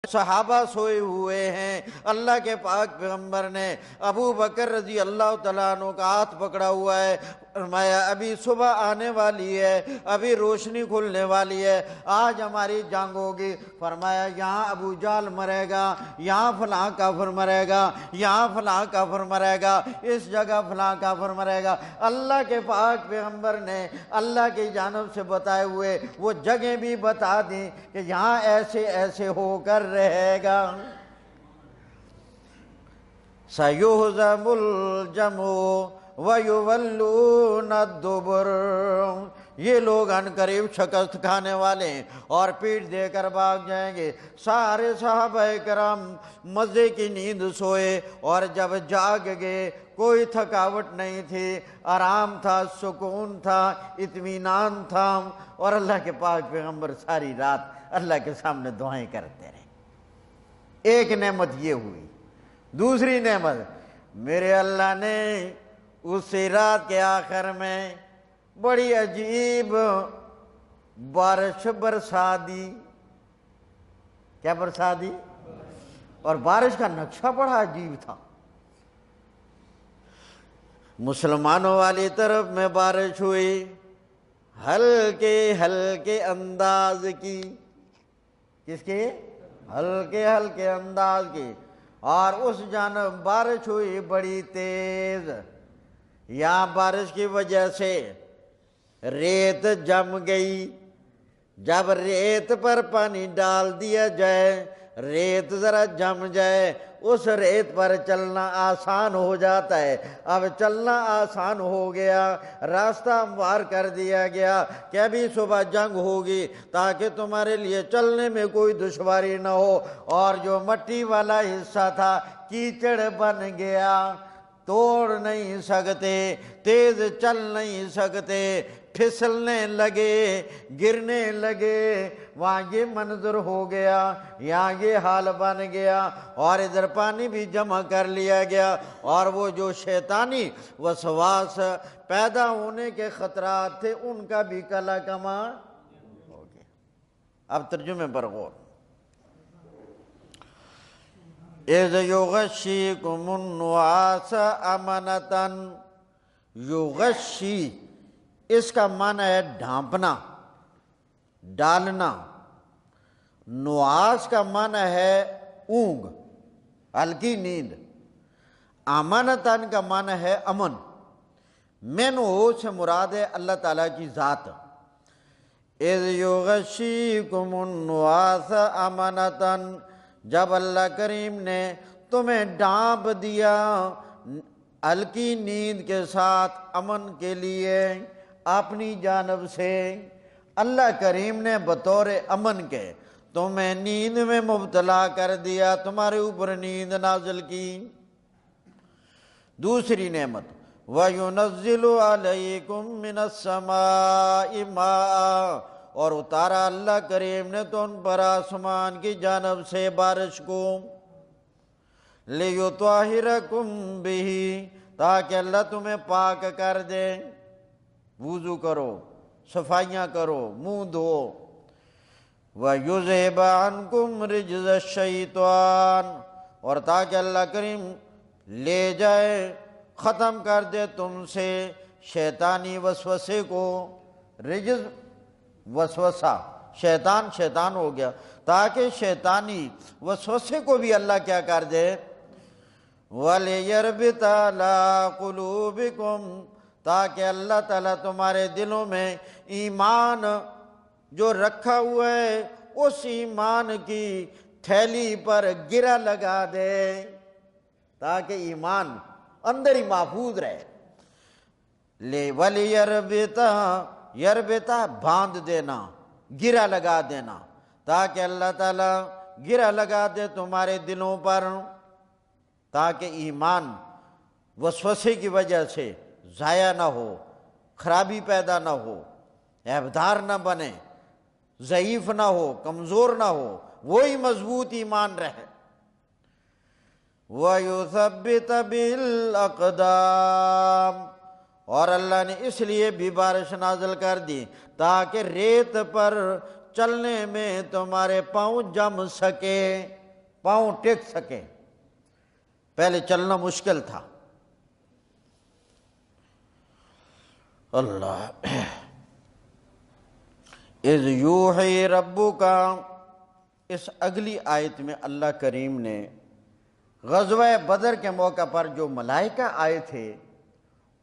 صحابہ سوئے ہوئے ہیں، اللہ کے پاک پیغمبر نے ابو بکر رضی اللہ تعالیٰ عنہ کا ہاتھ پکڑا ہوا ہے، فرمایا ابھی صبح آنے والی ہے، ابھی روشنی کھلنے والی ہے، آج ہماری جنگ ہوگی۔ فرمایا یہاں ابو جہل مرے گا، یہاں فلاں کافر مرے گا، یہاں فلاں کافر مرے گا، اس جگہ فلاں کافر مرے گا۔ اللہ کے پاک پیغمبر نے اللہ کی جانب سے بتائے ہوئے وہ جگہیں بھی بتا دیں کہ یہاں ایسے ایسے ہو کر رہے گا۔ سَيُهْزَمُ الْجَمْعُ وَيُوَلُّونَ الدُّبُرَ، یہ لوگ ان قریب شکست کھانے والے ہیں اور پیٹھ دے کر بھاگ جائیں گے۔ سارے صحابہ کرام مزے کی نیند سوئے اور جب جاگ گئے کوئی تھکاوٹ نہیں تھی، آرام تھا، سکون تھا، اطمینان تھا، اور اللہ کے پاک پیغمبر ساری رات اللہ کے سامنے دعائیں کرتے رہے۔ ایک نعمت یہ ہوئی۔ دوسری نعمت، میرے اللہ نے اسی رات کے آخر میں بڑی عجیب بارش برسا دی۔ کیا برسا دی؟ اور بارش کا نقشہ بڑا عجیب تھا۔ مسلمانوں والی طرف میں بارش ہوئی، ہلکے ہلکے انداز کی۔ کس کی؟ ہلکے ہلکے انداز کی۔ اور اس جانب بارش ہوئی بڑی تیز۔ یہاں بارش کی وجہ سے ریت جم گئی۔ جب ریت پر پانی ڈال دیا جائے، ریت ذرا جم جائے، اس ریت پر چلنا آسان ہو جاتا ہے۔ اب چلنا آسان ہو گیا، راستہ ہموار کر دیا گیا کہ ابھی صبح جنگ ہوگی تاکہ تمہارے لیے چلنے میں کوئی دشواری نہ ہو۔ اور جو مٹی والا حصہ تھا کیچڑ بن گیا، توڑ نہیں سکتے، تیز چل نہیں سکتے، پھسلنے لگے، گرنے لگے۔ وہاں یہ منظر ہو گیا، یہاں یہ حال بن گیا، اور ادھر پانی بھی جمع کر لیا گیا، اور وہ جو شیطانی وسواس پیدا ہونے کے خطرات تھے ان کا بھی کلا کما ہو گیا۔ اب ترجمے پر غور۔ اِذْ يُغَشِّيكُمُ النُّعَاسَ أَمَنَةً، یغشی اس کا معنی ہے ڈھانپنا، ڈالنا۔ نعاس کا معنی ہے اونگ، ہلکی نیند۔ امانتاً کا معنی ہے امن۔ منہ سے مراد ہے اللہ تعالیٰ کی ذات۔ اِذْ يُغَشِّيكُمُ النُّعَاسَ أَمَنَةً، جب اللہ کریم نے تمہیں ڈانپ دیا ہلکی نیند کے ساتھ امن کے لیے اپنی جانب سے، اللہ کریم نے بطور امن کے تمہیں نیند میں مبتلا کر دیا، تمہارے اوپر نیند نازل کی۔ دوسری نعمت، وَيُنَزِّلُ عَلَيْكُم مِّنَ السَّمَاءِ مَاءً، اور اتارا اللہ کریم نے تو ان پر آسمان کی جانب سے بارش کو، لِيُطَهِّرَكُم بِهِ، تاکہ اللہ تمہیں پاک کر دے۔ وضو کرو، صفائیاں کرو، منہ دھو۔ وَيُذْهِبَ عَنْكُمْ رِجْزَ الشَّيْطَانِ، اور تاکہ اللہ کریم لے جائے، ختم کر دے تم سے شیطانی وسوسے کو۔ رجز وسوسہ، شیطان ہو گیا، تاکہ شیطانی وسوسے کو بھی اللہ کیا کر دے۔ وَلِيَرْبِطَ عَلَىٰ قُلُوبِكُمْ، تاکہ اللہ تعالیٰ تمہارے دلوں میں ایمان جو رکھا ہوا ہے اس ایمان کی تھیلی پر گرہ لگا دے، تاکہ ایمان اندر ہی محفوظ رہے۔ یربتا باندھ دینا، گرہ لگا دینا، تاکہ اللہ تعالیٰ گرہ لگا دے تمہارے دلوں پر، تاکہ ایمان وسوسے کی وجہ سے ضائع نہ ہو، خرابی پیدا نہ ہو، عیبدار نہ بنے، ضعیف نہ ہو، کمزور نہ ہو، وہی مضبوط ایمان رہے۔ وَيُثَبِّتَ بِالْأَقْدَامِ، اور اللہ نے اس لیے بھی بارش نازل کر دی تاکہ ریت پر چلنے میں تمہارے پاؤں جم سکے، پاؤں ٹک سکے۔ پہلے چلنا مشکل تھا۔ اللہ اِذْ یوحی ربک، اس اگلی آیت میں اللہ کریم نے غزوہ بدر کے موقع پر جو ملائکہ آئے تھے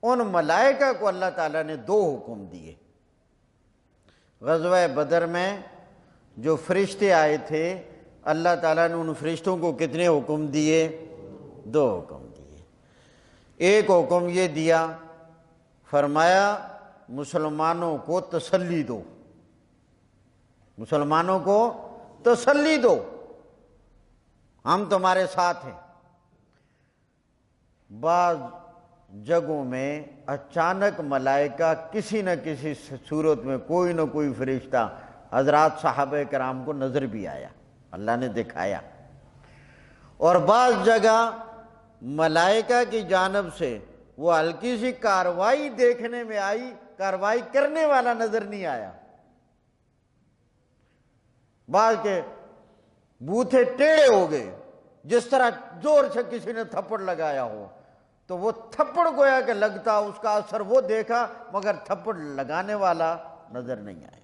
ان ملائکہ کو اللہ تعالیٰ نے 2 حکم دیے۔ غزوہ بدر میں جو فرشتے آئے تھے اللہ تعالیٰ نے ان فرشتوں کو کتنے حکم دیے؟ 2 حکم دیے۔ ایک حکم یہ دیا، فرمایا مسلمانوں کو تسلی دو، مسلمانوں کو تسلی دو، ہم تمہارے ساتھ ہیں۔ بعض جگہوں میں اچانک ملائکہ کسی نہ کسی صورت میں کوئی نہ کوئی فرشتہ حضرات صحابہ کرام کو نظر بھی آیا، اللہ نے دکھایا۔ اور بعض جگہ ملائکہ کی جانب سے وہ ہلکی سی کاروائی دیکھنے میں آئی، کاروائی کرنے والا نظر نہیں آیا۔ بعض کے بوتھے ٹیڑھے ہو گئے، جس طرح زور سے کسی نے تھپڑ لگایا ہو، تو وہ تھپڑ گویا کہ لگتا، اس کا اثر وہ دیکھا مگر تھپڑ لگانے والا نظر نہیں آیا۔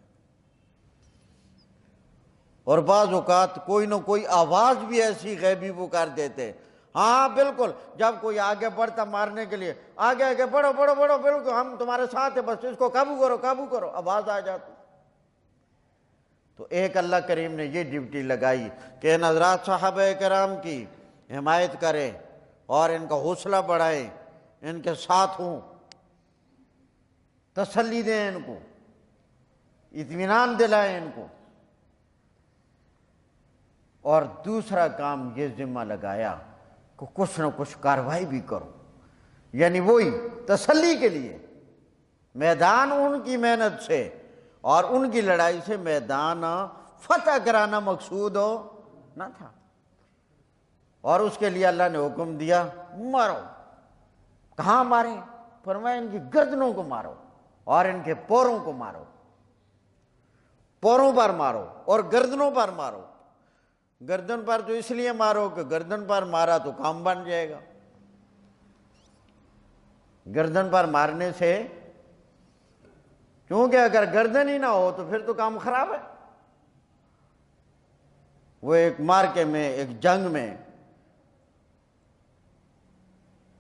اور بعض اوقات کوئی نہ کوئی آواز بھی ایسی غیبی وہ کر دیتے، ہاں بالکل، جب کوئی آگے بڑھتا مارنے کے لیے، آگے آگے بڑھو بڑھو بڑھو، بالکل ہم تمہارے ساتھ ہیں، بس اس کو قابو کرو قابو کرو، آواز آ جاتی۔ تو ایک اللہ کریم نے یہ ڈیوٹی لگائی کہ ان حضرات صحابہ کرام کی حمایت کرے اور ان کا حوصلہ بڑھائے، ان کے ساتھ ہوں، تسلی دیں، ان کو اطمینان دلائیں ان کو۔ اور دوسرا کام یہ ذمہ لگایا کہ کچھ نہ کچھ کارروائی بھی کرو، یعنی وہی تسلی کے لیے میدان ان کی محنت سے اور ان کی لڑائی سے میدان فتح کرانا مقصود ہو نہ تھا۔ اور اس کے لیے اللہ نے حکم دیا مارو۔ کہاں ماریں؟ فرمایا ان کی گردنوں کو مارو اور ان کے پوروں کو مارو، پوروں پر مارو اور گردنوں پر مارو۔ گردن پر تو اس لیے مارو کہ گردن پر مارا تو کام بن جائے گا، گردن پر مارنے سے، کیونکہ اگر گردن ہی نہ ہو تو پھر تو کام خراب ہے۔ وہ ایک مارکے میں، ایک جنگ میں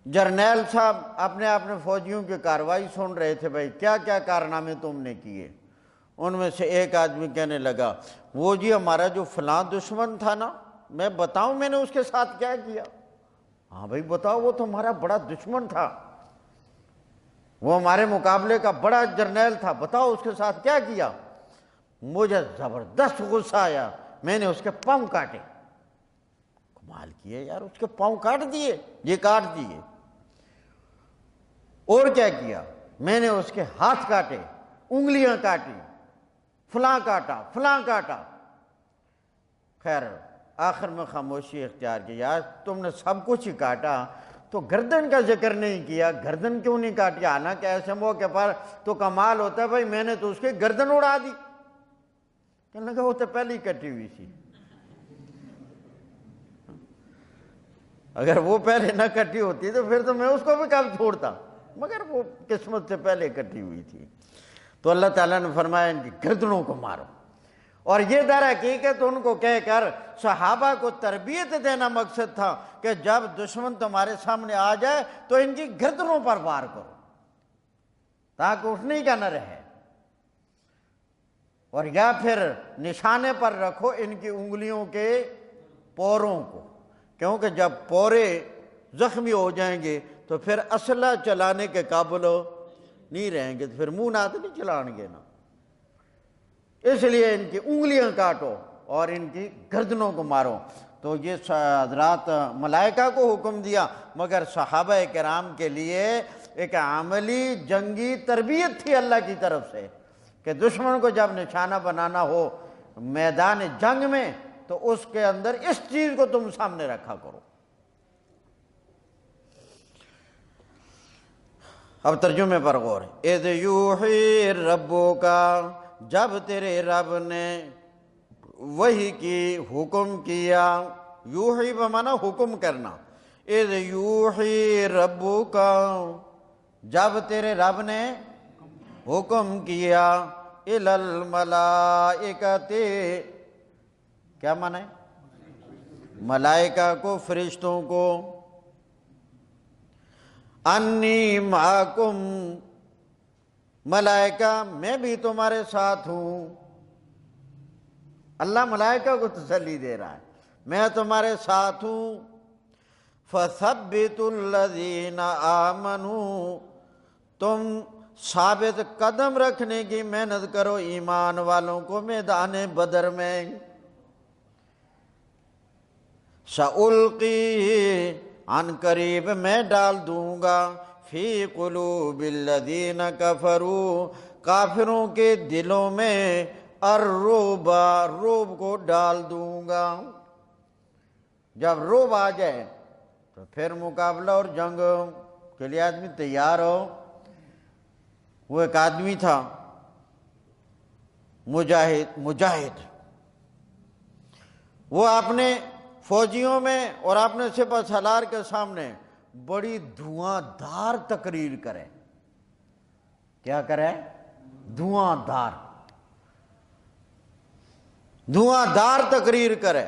جرنیل صاحب اپنے فوجیوں کی کارروائی سن رہے تھے، بھائی کیا کیا کارنامے تم نے کیے۔ ان میں سے ایک آدمی کہنے لگا، وہ جی ہمارا جو فلاں دشمن تھا نا، میں بتاؤں میں نے اس کے ساتھ کیا کیا؟ ہاں بھائی بتاؤ، وہ تو ہمارا بڑا دشمن تھا، وہ ہمارے مقابلے کا بڑا جرنیل تھا، بتاؤ اس کے ساتھ کیا کیا؟ مجھے زبردست غصہ آیا، میں نے اس کے پاؤں کاٹے۔ کمال کیے یار، اس کے پاؤں کاٹ دیے؟ یہ کاٹ دیے۔ اور کیا کیا؟ میں نے اس کے ہاتھ کاٹے، انگلیاں کاٹی، فلاں کاٹا فلاں کاٹا۔ خیر آخر میں خاموشی اختیار کی، یار تم نے سب کچھ ہی کاٹا تو گردن کا ذکر نہیں کیا، گردن کیوں نہیں کاٹی؟ حالانکہ ایسے موقع پر تو کمال ہوتا ہے، بھائی میں نے تو اس کی گردن اڑا دی۔ کہنے لگا وہ تو پہلے ہی کٹی ہوئی تھی، اگر وہ پہلے نہ کٹی ہوتی تو پھر تو میں اس کو بھی کب چھوڑتا، مگر وہ قسمت سے پہلے کٹی ہوئی تھی۔ تو اللہ تعالیٰ نے فرمایا ان کی گردنوں کو مارو، اور یہ در حقیقت ان کو کہہ کر صحابہ کو تربیت دینا مقصد تھا کہ جب دشمن تمہارے سامنے آ جائے تو ان کی گردنوں پر وار کرو تاکہ اٹھنے کا نہ رہے، اور یا پھر نشانے پر رکھو ان کی انگلیوں کے پوروں کو، کیونکہ جب پورے زخمی ہو جائیں گے تو پھر اسلحہ چلانے کے قابل نہیں رہیں گے، تو پھر منہ نہ تو نہیں چلائیں گے نا۔ اس لیے ان کی انگلیاں کاٹو اور ان کی گردنوں کو مارو۔ تو یہ حضرات ملائکہ کو حکم دیا، مگر صحابہ کرام کے لیے ایک عملی جنگی تربیت تھی اللہ کی طرف سے کہ دشمن کو جب نشانہ بنانا ہو میدان جنگ میں تو اس کے اندر اس چیز کو تم سامنے رکھا کرو۔ اب ترجمے پر غور ہے۔ اذ یوحی ربک، جب تیرے رب نے وحی کی حکم کیا، یوحی بمعنی حکم کرنا، اذ یوحی ربک، جب تیرے رب نے حکم کیا، الی الملائکۃ، کیا معنی ہے؟ ملائکہ کو، فرشتوں کو، انی معکم، ملائکہ میں بھی تمہارے ساتھ ہوں۔ اللہ ملائکہ کو تسلی دے رہا ہے، میں تمہارے ساتھ ہوں۔ فَثَبِّتُوا الَّذِينَ آمَنُوا، تم ثابت قدم رکھنے کی محنت کرو ایمان والوں کو میدان بدر میں۔ سَأُلْقِي، عن قریب میں ڈال دوں گا، فی قلوب الذین کفروا، کافروں کے دلوں میں، الرعب، رعب کو ڈال دوں گا۔ جب رعب آ جائے تو پھر مقابلہ اور جنگ کے لیے آدمی تیار ہو۔ وہ ایک آدمی تھا مجاہد، وہ اپنے فوجیوں میں اور اپنے سپہ سالار کے سامنے بڑی دھواں دار تقریر کرے۔ کیا کرے؟ دھواں دار تقریر کرے۔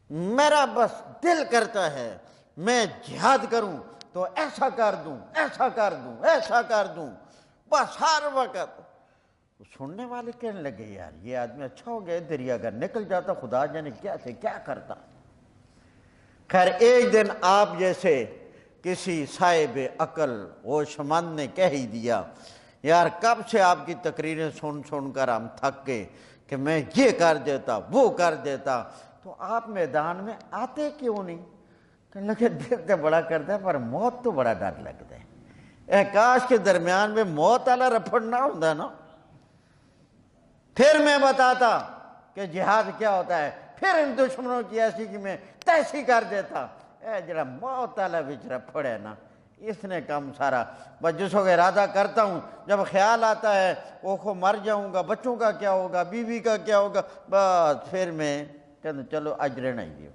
میرا بس دل کرتا ہے میں جہاد کروں تو ایسا کر دوں، ایسا کر دوں، ایسا کر دوں، بس ہر وقت۔ سننے والے کہنے لگے یار یہ آدمی اچھا ہو گیا، دریا اگر نکل جاتا خدا جانے کیا سے کیا کرتا۔ خیر ایک دن آپ جیسے کسی صاحب عقل ہوش مند نے کہہ ہی دیا یار کب سے آپ کی تقریریں سن کر ہم تھک گئے کہ میں یہ کر دیتا وہ کر دیتا، تو آپ میدان میں آتے کیوں نہیں؟ کہنے لگے دل تو بڑا کرتا ہے پر موت تو بڑا ڈر لگتا ہے۔ کاش کے درمیان میں موت والا رپڑ نہ ہوتا نا، پھر میں بتاتا کہ جہاد کیا ہوتا ہے، پھر ان دشمنوں کی ایسی کہ میں تیسی کر دیتا۔ جڑا موت والا بچڑا پڑے نا اس نے کم سارا، بس جس کو ارادہ کرتا ہوں جب خیال آتا ہے اوکھو مر جاؤں گا، بچوں کا کیا ہوگا، بیوی کا کیا ہوگا، بس پھر میں کہتا چلو اجر نہیں دیو۔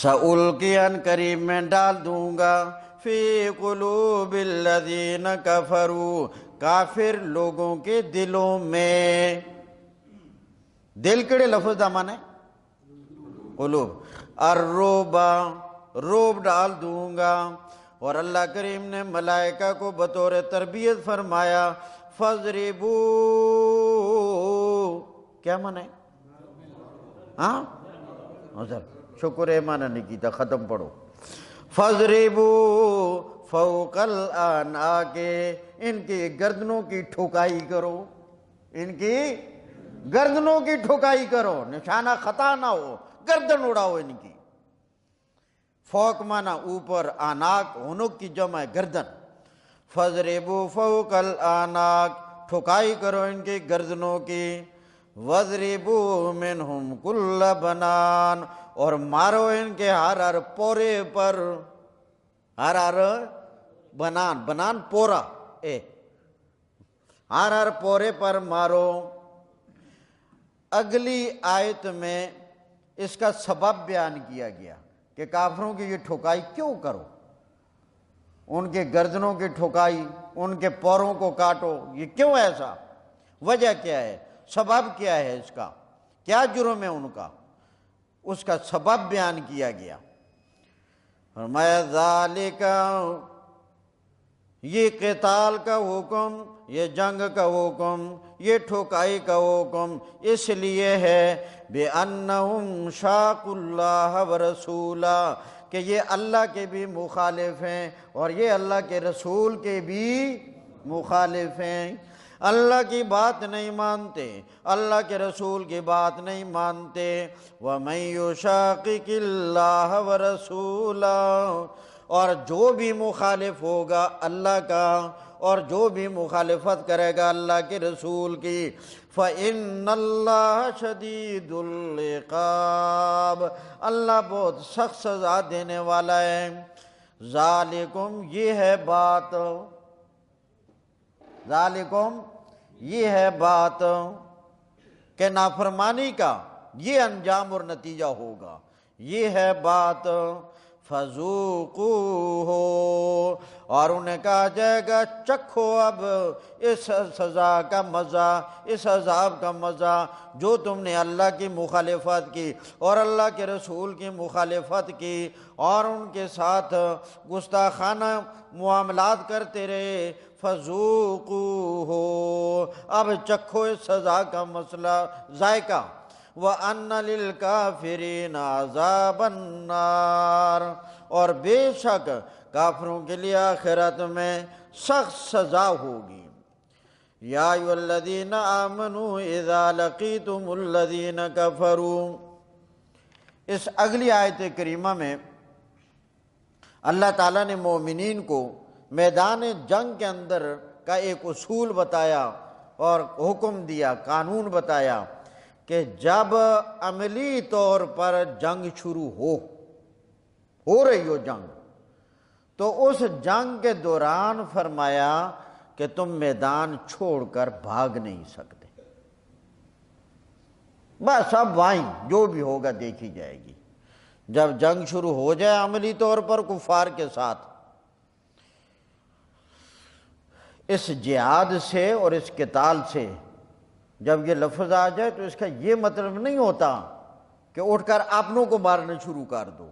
سَأُلْقِي، عن قریب میں ڈال دوں گا، فی قلوب الذین کفروا، کافر لوگوں کے دلوں میں۔ دل کڑے لفظ دا مانے قلوب، الرعب، رعب ڈال دوں گا۔ اور اللہ کریم نے ملائکہ کو بطور تربیت فرمایا فَاضْرِبُوا، کیا مانے؟ ہاں شکر ہے مانا نہیں کیتا، ختم پڑھو۔ فَاضْرِبُوا فَوْقَ الْأَعْنَاقِ، ان کی گردنوں کی ٹھکائی کرو، ان کی گردنوں کی ٹھکائی کرو، نشانہ خطا نہ ہو، گردن اڑاؤ ان کی۔ فوق مانا اوپر، آناک عنق کی جمع گردن۔ فَاضْرِبُوا فَوْقَ الْأَعْنَاقِ، ٹھکائی کرو ان کی گردنوں کی۔ وَاضْرِبُوا مِنْهُمْ كُلَّ بَنَانٍ، اور مارو ان کے ہر پورے پر، ہر بنان پورا، ہر پورے پر مارو۔ اگلی آیت میں اس کا سبب بیان کیا گیا کہ کافروں کی یہ ٹھکائی کیوں کرو، ان کے گردنوں کی ٹھکائی، ان کے پوروں کو کاٹو، یہ کیوں ایسا، وجہ کیا ہے، سبب کیا ہے، اس کا کیا جرم ہے ان کا، اس کا سبب بیان کیا گیا۔ فرمایا ذالک، یہ قتال کا حکم، یہ جنگ کا حکم، یہ ٹھکائی کا حکم اس لیے ہے بِأَنَّهُمْ شَاقُوا اللَّهَ وَرَسُولَهُ، کہ یہ اللہ کے بھی مخالف ہیں اور یہ اللہ کے رسول کے بھی مخالف ہیں، اللہ کی بات نہیں مانتے، اللہ کے رسول کی بات نہیں مانتے۔ وَمَن يُشَاقِقِ اللَّهَ وَرَسُولَهُ، اور جو بھی مخالف ہوگا اللہ کا اور جو بھی مخالفت کرے گا اللہ کے رسول کی، فَإِنَّ اللَّهَ شَدِيدُ الْعِقَابِ، اللہ بہت سخت سزا دینے والا ہے۔ ذالکم، یہ ہے بات، ذالکم یہ ہے بات کہ نافرمانی کا یہ انجام اور نتیجہ ہوگا، یہ ہے بات۔ فَذُوقُوهُ، اور انہیں کہا جائے گا چکھو اب اس سزا کا مزہ، اس عذاب کا مزہ جو تم نے اللہ کی مخالفت کی اور اللہ کے رسول کی مخالفت کی اور ان کے ساتھ گستاخانہ معاملات کرتے رہے۔ فَذُوقُوهُ، اب چکھو اس سزا کا مسئلہ، ذائقہ۔ وَأَنَّ لِلْكَافِرِينَ عَذَابَ النَّارِ، اور بے شک کافروں کے لیے آخرت میں سخت سزا ہوگی۔ یا ایھا الذین آمنوا اذا لقیتم الذین کفروا، اس اگلی آیت کریمہ میں اللہ تعالیٰ نے مومنین کو میدان جنگ کے اندر کا ایک اصول بتایا اور حکم دیا، قانون بتایا کہ جب عملی طور پر جنگ شروع ہو رہی ہو جنگ، تو اس جنگ کے دوران فرمایا کہ تم میدان چھوڑ کر بھاگ نہیں سکتے، بس اب وہیں جو بھی ہوگا دیکھی جائے گی۔ جب جنگ شروع ہو جائے عملی طور پر کفار کے ساتھ، اس جہاد سے اور اس قتال سے جب یہ لفظ آ جائے تو اس کا یہ مطلب نہیں ہوتا کہ اٹھ کر اپنوں کو مارنا شروع کر دو۔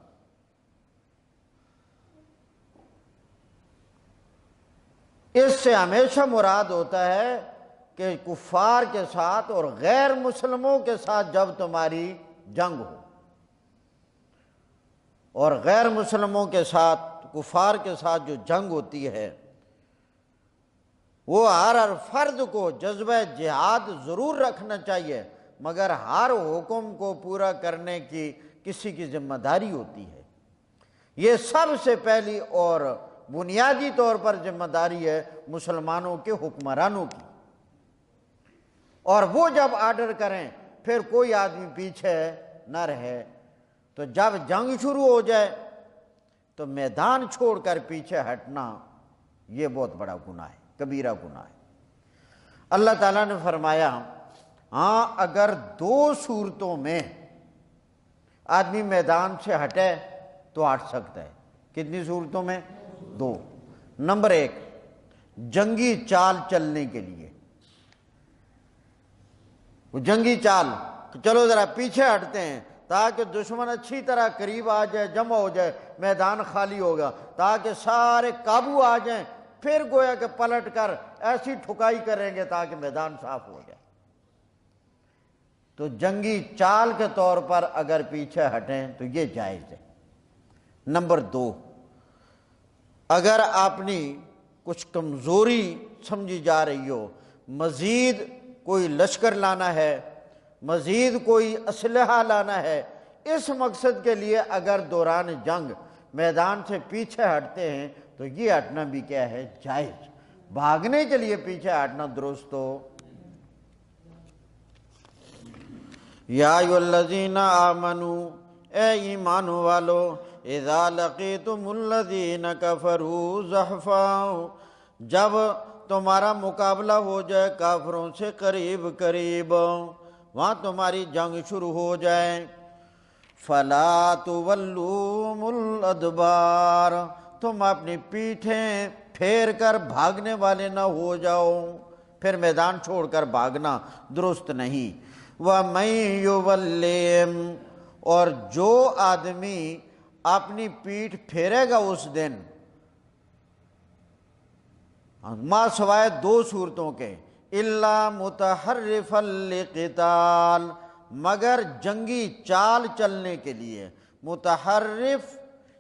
اس سے ہمیشہ مراد ہوتا ہے کہ کفار کے ساتھ اور غیر مسلموں کے ساتھ جب تمہاری جنگ ہو، اور غیر مسلموں کے ساتھ کفار کے ساتھ جو جنگ ہوتی ہے وہ ہر فرد کو جذبہ جہاد ضرور رکھنا چاہیے، مگر ہر حکم کو پورا کرنے کی کسی کی ذمہ داری ہوتی ہے۔ یہ سب سے پہلی اور بنیادی طور پر ذمہ داری ہے مسلمانوں کے حکمرانوں کی، اور وہ جب آرڈر کریں پھر کوئی آدمی پیچھے نہ رہے۔ تو جب جنگ شروع ہو جائے تو میدان چھوڑ کر پیچھے ہٹنا یہ بہت بڑا گناہ ہے، کبیرہ گناہ ہے۔ اللہ تعالیٰ نے فرمایا ہاں اگر دو صورتوں میں آدمی میدان سے ہٹے تو ہٹ سکتا ہے۔ کتنی صورتوں میں؟ دو۔ نمبر ایک، جنگی چال چلنے کے لیے، وہ جنگی چال، چلو ذرا پیچھے ہٹتے ہیں تاکہ دشمن اچھی طرح قریب آ جائے، جمع ہو جائے، میدان خالی ہوگا، تاکہ سارے قابو آ جائیں، پھر گویا کہ پلٹ کر ایسی ٹھکائی کریں گے تاکہ میدان صاف ہو جائے۔ تو جنگی چال کے طور پر اگر پیچھے ہٹیں تو یہ جائز ہے۔ نمبر دو، اگر اپنی کچھ کمزوری سمجھی جا رہی ہو، مزید کوئی لشکر لانا ہے، مزید کوئی اسلحہ لانا ہے، اس مقصد کے لیے اگر دوران جنگ میدان سے پیچھے ہٹتے ہیں تو یہ ہٹنا بھی کیا ہے؟ جائز۔ بھاگنے کے لیے پیچھے ہٹنا درست ہو۔ یا ایھا الذین آمنوا، اے ایمان والو، اذا لقیتم الذین کفروا زحفا، جب تمہارا مقابلہ ہو جائے کافروں سے قریب قریب، وہاں تمہاری جنگ شروع ہو جائے، فلا تولوہم الادبار، تم اپنی پیٹھیں پھیر کر بھاگنے والے نہ ہو جاؤ، پھر میدان چھوڑ کر بھاگنا درست نہیں۔ وَمَن يُوَلِّهِمْ، اور جو آدمی اپنی پیٹھ پھیرے گا اس دن، ما سوائے دو صورتوں کے، الا متحرفا لقتال، مگر جنگی چال چلنے کے لیے۔ متحرف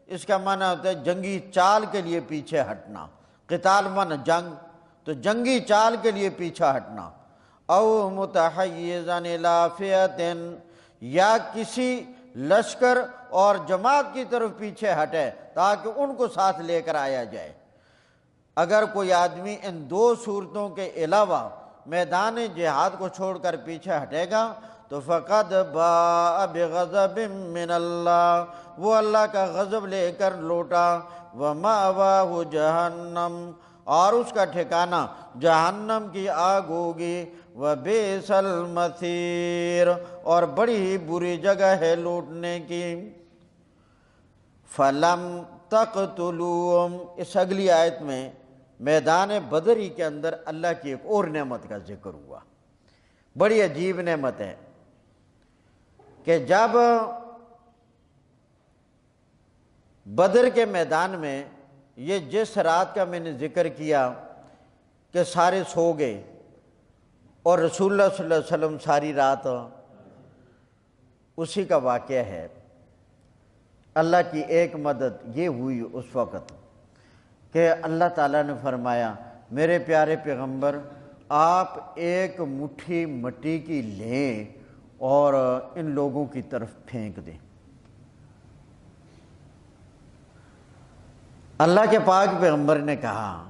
اس کا معنی ہوتا ہے جنگی چال کے لیے پیچھے ہٹنا، قتال من جنگ، تو جنگی چال کے لیے پیچھے ہٹنا۔ او متحیزا الی فئۃ، یا کسی لشکر اور جماعت کی طرف پیچھے ہٹے تاکہ ان کو ساتھ لے کر آیا جائے۔ اگر کوئی آدمی ان دو صورتوں کے علاوہ میدان جہاد کو چھوڑ کر پیچھے ہٹے گا تو فقد باء بغضب من اللہ، وہ اللہ کا غضب لے کر لوٹا، ومأواہ جہنم، اور اس کا ٹھکانہ جہنم کی آگ ہوگی، وبئس المصیر، اور بڑی ہی بری جگہ ہے لوٹنے کی۔ فلم تقتلوہم، اس اگلی آیت میں میدان بدری کے اندر اللہ کی ایک اور نعمت کا ذکر ہوا، بڑی عجیب نعمت ہے کہ جب بدر کے میدان میں یہ جس رات کا میں نے ذکر کیا کہ سارے سو گئے اور رسول اللہ صلی اللہ علیہ وسلم ساری رات اسی کا واقعہ ہے۔ اللہ کی ایک مدد یہ ہوئی اس وقت کہ اللہ تعالیٰ نے فرمایا میرے پیارے پیغمبر آپ ایک مٹھی مٹی کی لیں اور ان لوگوں کی طرف پھینک دیں۔ اللہ کے پاک پیغمبر نے کہا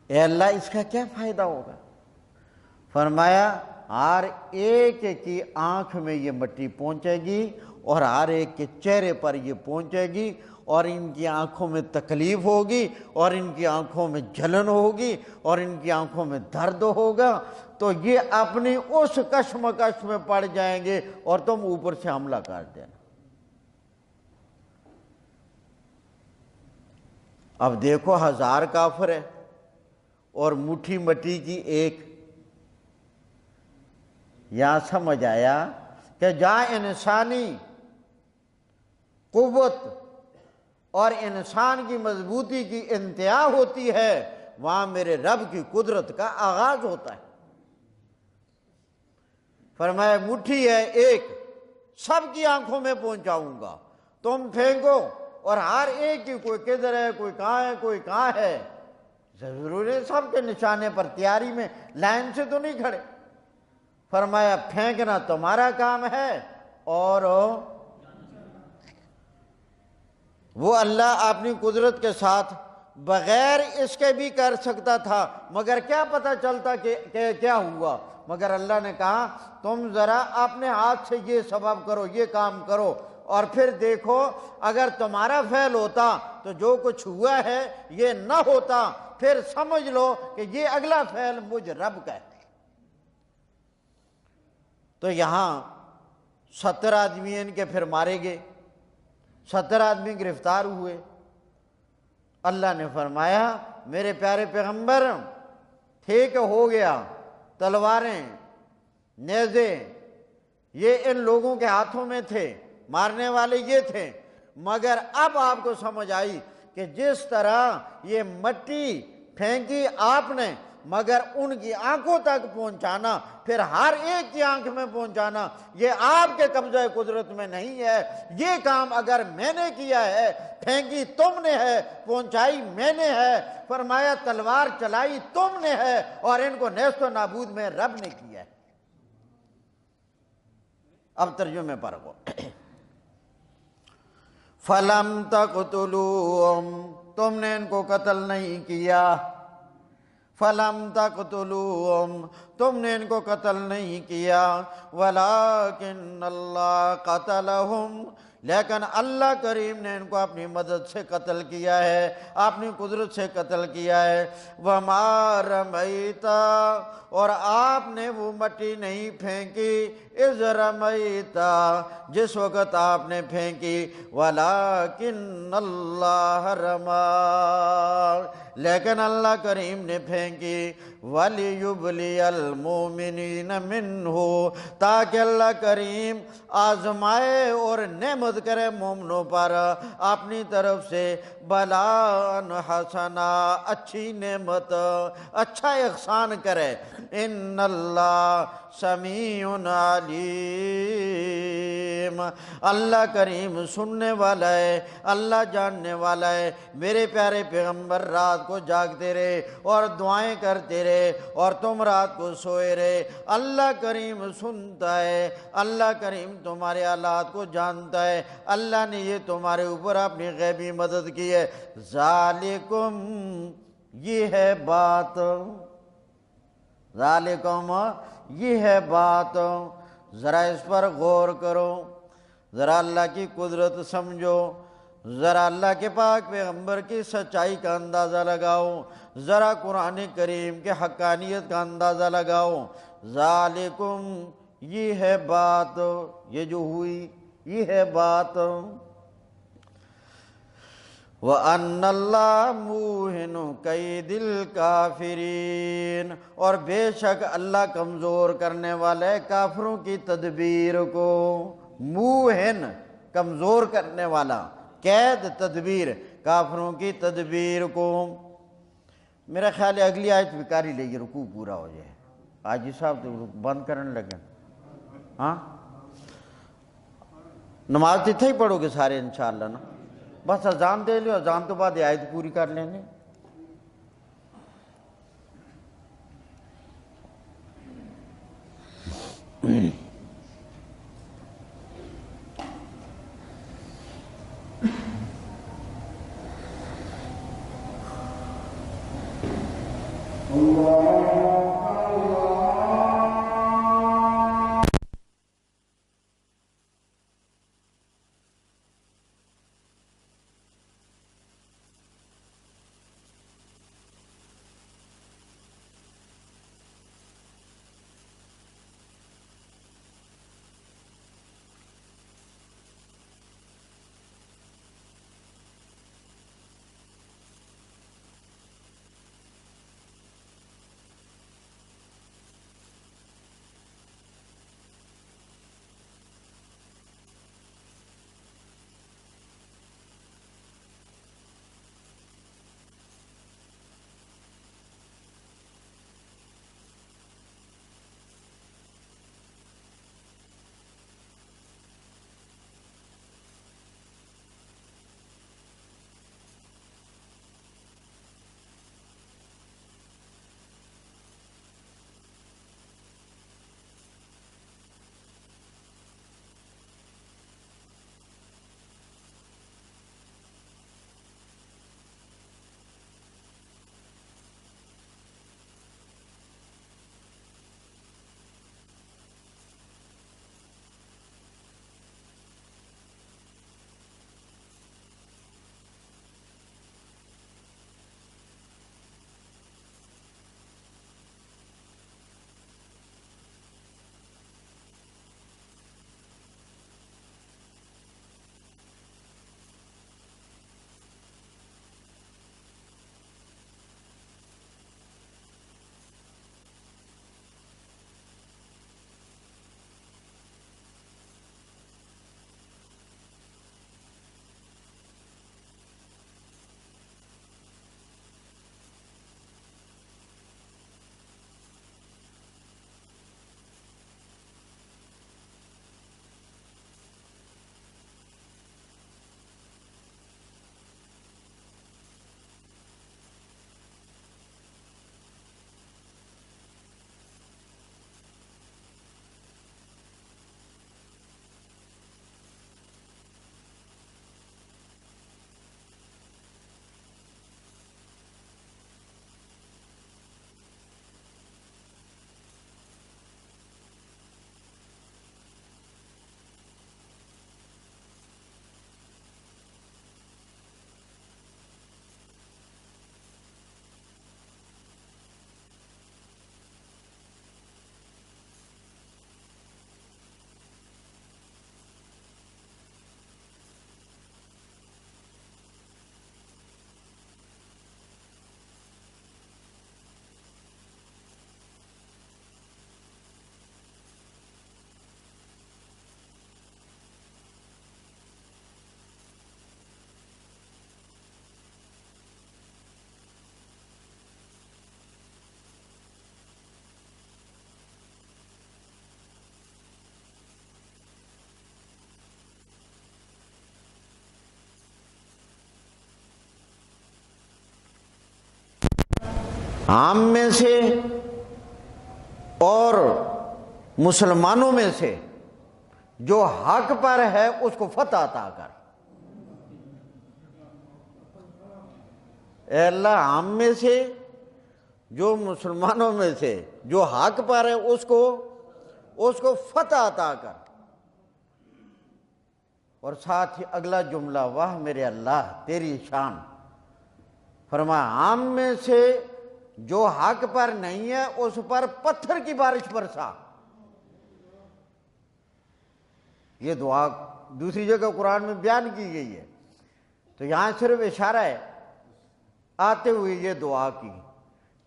اے اللہ اس کا کیا فائدہ ہوگا؟ فرمایا ہر ایک کی آنکھ میں یہ مٹی پہنچے گی اور ہر ایک کے چہرے پر یہ پہنچے گی اور ان کی آنکھوں میں تکلیف ہوگی اور ان کی آنکھوں میں جلن ہوگی اور ان کی آنکھوں میں درد ہوگا، تو یہ اپنی اس کشمکش میں پڑ جائیں گے اور تم اوپر سے حملہ کر دینا۔ اب دیکھو 1000 کافر ہے اور مٹھی مٹی کی ایک، یہاں سمجھ آیا کہ جہاں انسانی قوت اور انسان کی مضبوطی کی انتہا ہوتی ہے وہاں میرے رب کی قدرت کا آغاز ہوتا ہے۔ فرمایا مٹھی ہے ایک، سب کی آنکھوں میں پہنچاؤں گا، تم پھینکو اور ہر ایک کی کوئی کدھر ہے کوئی کہاں ہے کوئی کہاں ہے، ضروری سب کے نشانے پر تیاری میں لائن سے تو نہیں کھڑے۔ فرمایا پھینکنا تمہارا کام ہے اور وہ اللہ اپنی قدرت کے ساتھ بغیر اس کے بھی کر سکتا تھا، مگر کیا پتہ چلتا کہ کیا ہوا، مگر اللہ نے کہا تم ذرا اپنے ہاتھ سے یہ سبب کرو یہ کام کرو اور پھر دیکھو اگر تمہارا فعل ہوتا تو جو کچھ ہوا ہے یہ نہ ہوتا، پھر سمجھ لو کہ یہ اگلا فعل مجھ رب کا ہے۔ تو یہاں 70 آدمی ان کے پھر مارے گئے، 70 آدمی گرفتار ہوئے۔ اللہ نے فرمایا میرے پیارے پیغمبر ٹھیک ہو گیا، تلواریں نیزے یہ ان لوگوں کے ہاتھوں میں تھے، مارنے والے یہ تھے، مگر اب آپ کو سمجھ آئی کہ جس طرح یہ مٹی پھینکی آپ نے مگر ان کی آنکھوں تک پہنچانا، پھر ہر ایک کی آنکھ میں پہنچانا یہ آپ کے قبضہ قدرت میں نہیں ہے، یہ کام اگر میں نے کیا ہے، پھینکی تم نے ہے، پہنچائی میں نے ہے، فرمایا تلوار چلائی تم نے ہے اور ان کو نیست و نابود میں رب نے کیا ہے۔ اب ترجمے پر ہو فَلَمْ تَقْتُلُوهُمْ تم نے ان کو قتل نہیں کیا، فَلَمْ تَقْتُلُوهُمْ تم نے ان کو قتل نہیں کیا، وَلَٰكِنَّ اللَّهَ قَتَلَهُمْ لیکن اللہ کریم نے ان کو اپنی مدد سے قتل کیا ہے، اپنی قدرت سے قتل کیا ہے۔ وَمَا رَمَيْتَ اور آپ نے وہ مٹی نہیں پھینکی، اِذْ رَمَيْتَ جس وقت آپ نے پھینکی، وَلَٰكِنَّ اللَّهَ رَمَىٰ لیکن اللہ کریم نے پھینکی، وَلِيُبْلِيَ الْمُؤْمِنِينَ مِنْهُ تاکہ اللہ کریم آزمائے اور نعمت کرے مومنوں پر اپنی طرف سے، بلاءً حسنا اچھی نعمت اچھا احسان کرے۔ ان اللہ سمیع علیم اللہ کریم سننے والا ہے، اللہ جاننے والا ہے۔ میرے پیارے پیغمبر رات کو جاگتے رہے اور دعائیں کرتے رہے اور تم رات کو سوئے رہے، اللہ کریم سنتا ہے، اللہ کریم تمہارے حالات کو جانتا ہے، اللہ نے یہ تمہارے اوپر اپنی غیبی مدد کی ہے۔ ذالکم یہ ہے بات، ذالکم یہ ہے بات، ذرا اس پر غور کرو، ذرا اللہ کی قدرت سمجھو، ذرا اللہ کے پاک پیغمبر کی سچائی کا اندازہ لگاؤ، ذرا قرآن کریم کے حقانیت کا اندازہ لگاؤ۔ ذالکم یہ ہے بات، یہ جو ہوئی یہ ہے بات۔ وَأَنَّ اللَّهَ مُوهِنُ كَيْدِ الْكَافِرِينَ اور بے شک اللہ کمزور کرنے والا ہے کافروں کی تدبیر کو۔ موہن کمزور کرنے والا، قید تدبیر کافروں کی تدبیر کو۔ میرا خیال ہے اگلی آیت بیکاری لے گی، رکوع پورا ہو جائے۔ حاجی صاحب تو بند کرنے لگے، ہاں نماز تو اتنا ہی پڑھو گے سارے انشاءاللہ نا، بس اذان دے لو، اذان تو بعد آیت پوری کر لینے۔ عام میں سے اور مسلمانوں میں سے جو حق پر ہے اس کو فتح عطا کر۔ اے اللہ عام میں سے جو مسلمانوں میں سے جو حق پر ہے اس کو فتح عطا کر۔ اور ساتھ ہی اگلا جملہ، واہ میرے اللہ تیری شان، فرمایا عام میں سے جو حق پر نہیں ہے اس پر پتھر کی بارش برسا۔ یہ دعا دوسری جگہ قرآن میں بیان کی گئی ہے، تو یہاں صرف اشارہ ہے آتے ہوئے یہ دعا کی،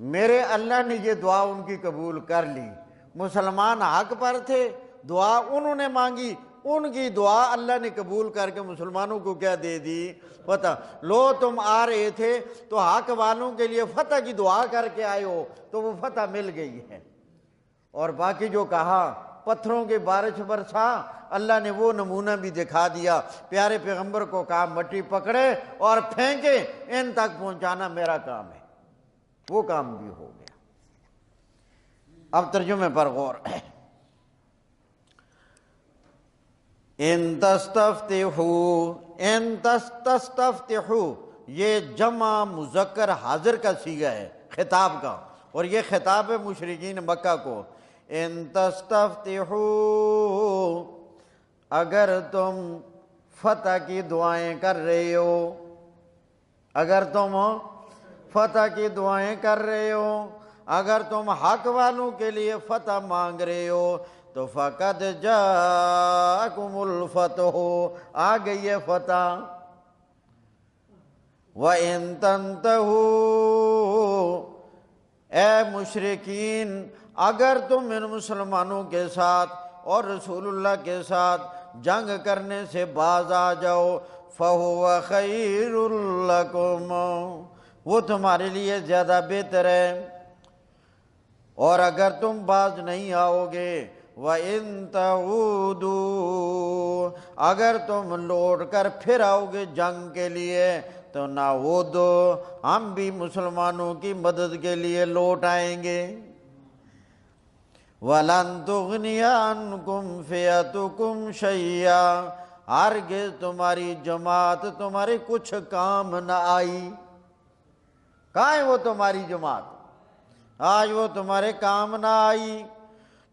میرے اللہ نے یہ دعا ان کی قبول کر لی۔ مسلمان حق پر تھے، دعا انہوں نے مانگی، ان کی دعا اللہ نے قبول کر کے مسلمانوں کو کیا دے دی؟ فتح۔ لو تم آ رہے تھے تو حق والوں کے لیے فتح کی دعا کر کے آئے ہو، تو وہ فتح مل گئی ہے۔ اور باقی جو کہا پتھروں کی بارش برسا، اللہ نے وہ نمونہ بھی دکھا دیا، پیارے پیغمبر کو کہا مٹی پکڑے اور پھینکے، ان تک پہنچانا میرا کام ہے، وہ کام بھی ہو گیا۔ اب ترجمے پر غور ہے۔ ان تستفتحوا، یہ جمع مذکر حاضر کا صیغہ ہے خطاب کا، اور یہ خطاب ہے مشرکین مکہ کو۔ ان تستفتحوا، اگر تم فتح کی دعائیں کر رہے ہو، اگر تم فتح کی دعائیں کر رہے ہو، اگر تم حق والوں کے لیے فتح مانگ رہے ہو، تو فقد جاءکم الفتح، آ گئی ہے فتح۔ وَإِن تَنْتَهُوا، اے مشرکین اگر تم ان مسلمانوں کے ساتھ اور رسول اللہ کے ساتھ جنگ کرنے سے باز آ جاؤ، فَهُوَ خَيْرٌ لَكُمْ، وہ تمہارے لیے زیادہ بہتر ہے۔ اور اگر تم باز نہیں آؤ گے، وَإِن تَعُودُوا، اگر تم لوٹ کر پھر آؤ گے جنگ کے لیے، تو نعود، ہم بھی مسلمانوں کی مدد کے لیے لوٹ آئیں گے۔ وَلَن تُغْنِيَ عَنْكُمْ فِئَتُكُمْ شَيْئًا، ہرگز تمہاری جماعت تمہارے کچھ کام نہ آئی۔ کہاں ہے وہ تمہاری جماعت؟ آج وہ تمہارے کام نہ آئی،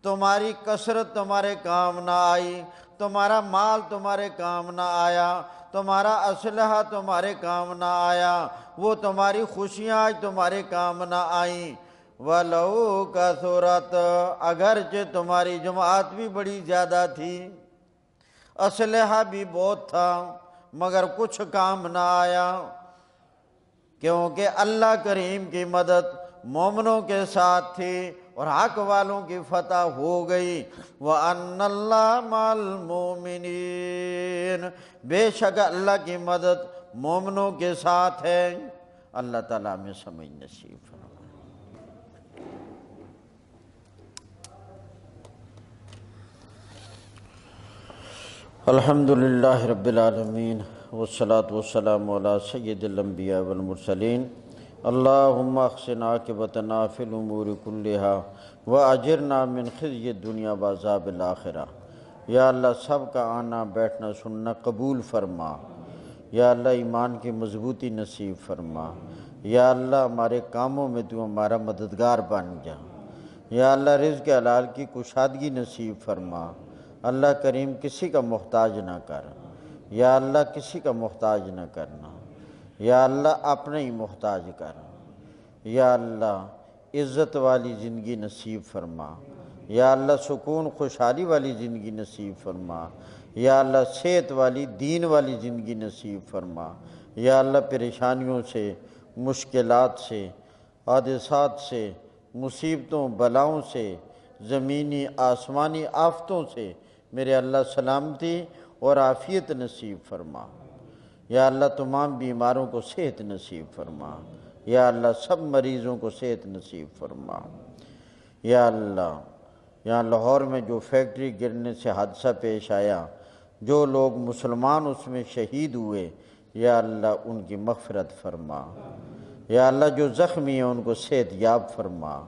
تمہاری کثرت تمہارے کام نہ آئی، تمہارا مال تمہارے کام نہ آیا، تمہارا اسلحہ تمہارے کام نہ آیا، وہ تمہاری خوشیاں آج تمہارے کام نہ آئیں۔ وَلَوْ كَثُرَتْ، اگرچہ تمہاری جماعت بھی بڑی زیادہ تھی، اسلحہ بھی بہت تھا، مگر کچھ کام نہ آیا، کیونکہ اللہ کریم کی مدد مومنوں کے ساتھ تھی اور حق والوں کی فتح ہو گئی۔ وَأَنَّ اللَّهَ مَعَ الْمُؤْمِنِينَ، بے شک اللہ کی مدد مومنوں کے ساتھ ہے۔ اللہ تعالیٰ میں سمجھ نصیب فرمائے۔ الحمدللہ رب العالمین، والصلاة والسلام علی سید الانبیاء والمرسلین۔ اللہم احسن عاقبتنا فی الامور کلہا واجرنا من خزی الدنیا وعذاب الآخرہ۔ یا اللہ سب کا آنا بیٹھنا سننا قبول فرما۔ یا اللہ ایمان کی مضبوطی نصیب فرما۔ یا اللہ ہمارے کاموں میں تو ہمارا مددگار بن جا۔ یا اللہ رزق حلال کی کشادگی نصیب فرما۔ اللہ کریم کسی کا محتاج نہ کر، یا اللہ کسی کا محتاج نہ کرنا، یا اللہ اپنے ہی محتاج کر۔ یا اللہ عزت والی زندگی نصیب فرما۔ یا اللہ سکون خوشحالی والی زندگی نصیب فرما۔ یا اللہ صحت والی دین والی زندگی نصیب فرما۔ یا اللہ پریشانیوں سے، مشکلات سے، حادثات سے، مصیبتوں بلاؤں سے، زمینی آسمانی آفتوں سے میرے اللہ سلامتی اور عافیت نصیب فرما۔ یا اللہ تمام بیماروں کو صحت نصیب فرما۔ یا اللہ سب مریضوں کو صحت نصیب فرما۔ یا اللہ یہاں لاہور میں جو فیکٹری گرنے سے حادثہ پیش آیا، جو لوگ مسلمان اس میں شہید ہوئے، یا اللہ ان کی مغفرت فرما۔ یا اللہ جو زخمی ہیں ان کو صحت یاب فرما۔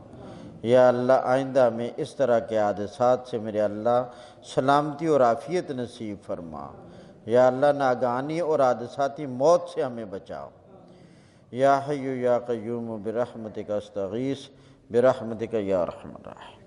یا اللہ آئندہ میں اس طرح کے حادثات سے میرے اللہ سلامتی اور عافیت نصیب فرما۔ یا اللہ ناگہانی اور حادثاتی موت سے ہمیں بچاؤ۔ یا حی یا قیوم برحمتک استغیث برحمتک یا ارحم الراحمین۔